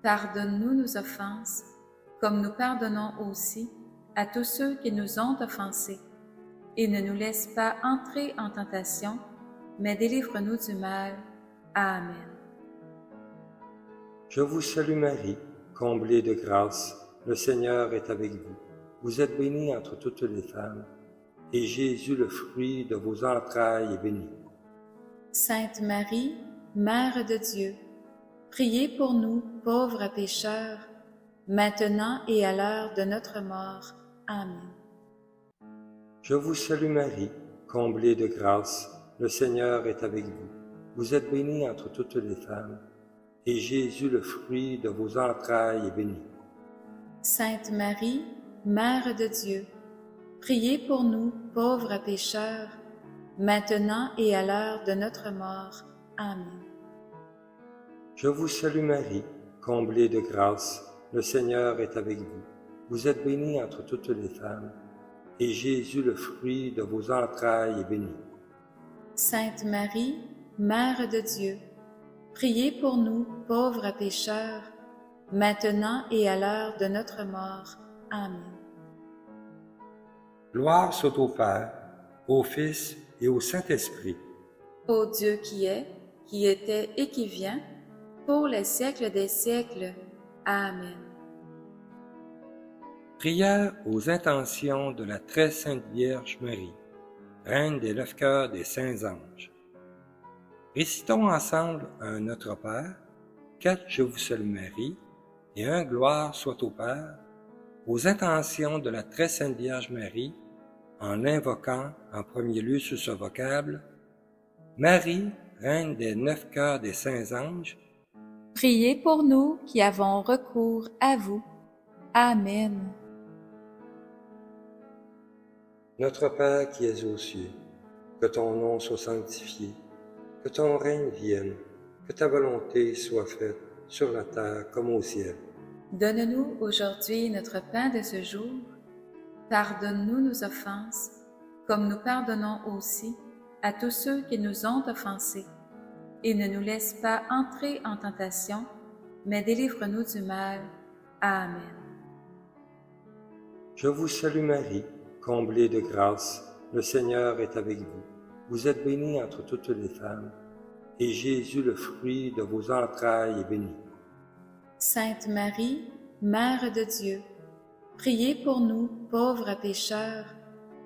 Pardonne-nous nos offenses, comme nous pardonnons aussi à tous ceux qui nous ont offensés. Et ne nous laisse pas entrer en tentation, mais délivre-nous du mal. Amen. Je vous salue Marie, comblée de grâce, le Seigneur est avec vous. Vous êtes bénie entre toutes les femmes, et Jésus, le fruit de vos entrailles, est béni. Sainte Marie, Mère de Dieu, priez pour nous, pauvres pécheurs, maintenant et à l'heure de notre mort. Amen. Je vous salue Marie, comblée de grâce, le Seigneur est avec vous. Vous êtes bénie entre toutes les femmes, et Jésus, le fruit de vos entrailles, est béni. Sainte Marie, Mère de Dieu, priez pour nous, pauvres pécheurs, maintenant et à l'heure de notre mort. Amen. Je vous salue Marie, comblée de grâce, le Seigneur est avec vous. Vous êtes bénie entre toutes les femmes, et Jésus, le fruit de vos entrailles, est béni. Sainte Marie, Mère de Dieu, priez pour nous, pauvres pécheurs, maintenant et à l'heure de notre mort. Amen. Gloire soit au Père, au Fils et au Saint-Esprit. Ô Dieu qui est, qui était et qui vient, pour les siècles des siècles. Amen. Prière aux intentions de la très sainte Vierge Marie, Reine des 9 cœurs des saints anges. Récitons ensemble un Notre Père, 4 Je vous salue Marie et un Gloire soit au Père, aux intentions de la très sainte Vierge Marie, en l'invoquant en premier lieu sous ce vocable, Marie, Reine des 9 cœurs des saints anges, Priez pour nous qui avons recours à vous. Amen. Notre Père qui es aux cieux, que ton nom soit sanctifié, que ton règne vienne, que ta volonté soit faite sur la terre comme au ciel. Donne-nous aujourd'hui notre pain de ce jour. Pardonne-nous nos offenses, comme nous pardonnons aussi à tous ceux qui nous ont offensés. Et ne nous laisse pas entrer en tentation, mais délivre-nous du mal. Amen. Je vous salue Marie, comblée de grâce, le Seigneur est avec vous. Vous êtes bénie entre toutes les femmes, et Jésus, le fruit de vos entrailles, est béni. Sainte Marie, Mère de Dieu, priez pour nous, pauvres pécheurs,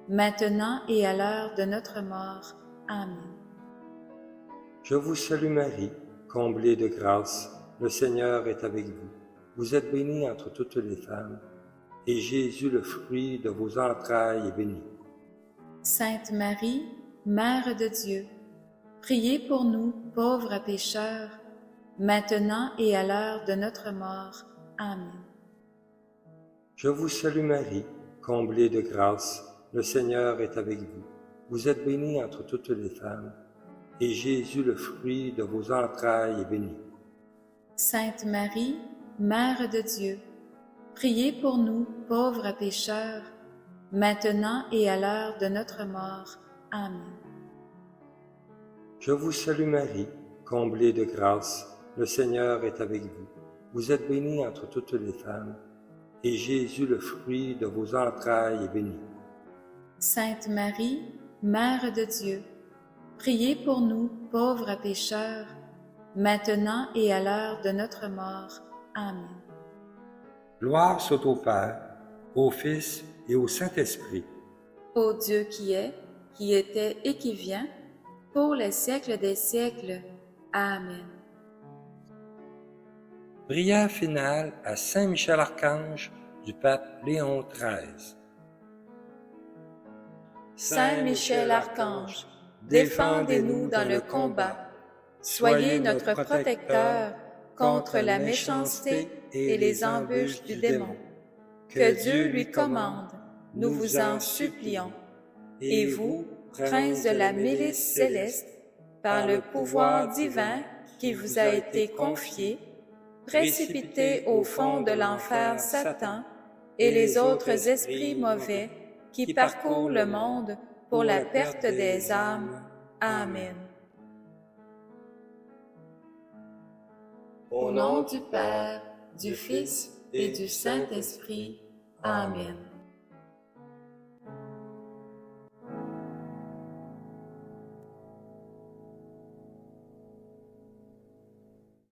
maintenant et à l'heure de notre mort. Amen. Je vous salue Marie, comblée de grâce, le Seigneur est avec vous. Vous êtes bénie entre toutes les femmes, et Jésus, le fruit de vos entrailles, est béni. Sainte Marie, Mère de Dieu, priez pour nous, pauvres pécheurs, maintenant et à l'heure de notre mort. Amen. Je vous salue Marie, comblée de grâce, le Seigneur est avec vous. Vous êtes bénie entre toutes les femmes, et Jésus, le fruit de vos entrailles, est béni. Sainte Marie, Mère de Dieu, priez pour nous, pauvres pécheurs, maintenant et à l'heure de notre mort. Amen. Je vous salue Marie, comblée de grâce, le Seigneur est avec vous. Vous êtes bénie entre toutes les femmes, et Jésus, le fruit de vos entrailles, est béni. Sainte Marie, Mère de Dieu, priez pour nous, pauvres pécheurs, maintenant et à l'heure de notre mort. Amen. Gloire soit au Père, au Fils et au Saint-Esprit. Ô Dieu qui est, qui était et qui vient, pour les siècles des siècles. Amen. Prière finale à Saint Michel Archange du pape Léon XIII. Saint Michel Archange, défendez-nous dans le combat. Soyez notre protecteur contre la méchanceté et les embûches du démon. Que Dieu lui commande, nous vous en supplions. Et vous, prince de la milice céleste, par le pouvoir divin qui vous a été confié, précipitez au fond de l'enfer Satan et les autres esprits mauvais qui parcourent le monde pour la perte des âmes. Amen. Au nom du Père, du Fils et du Saint-Esprit. Amen.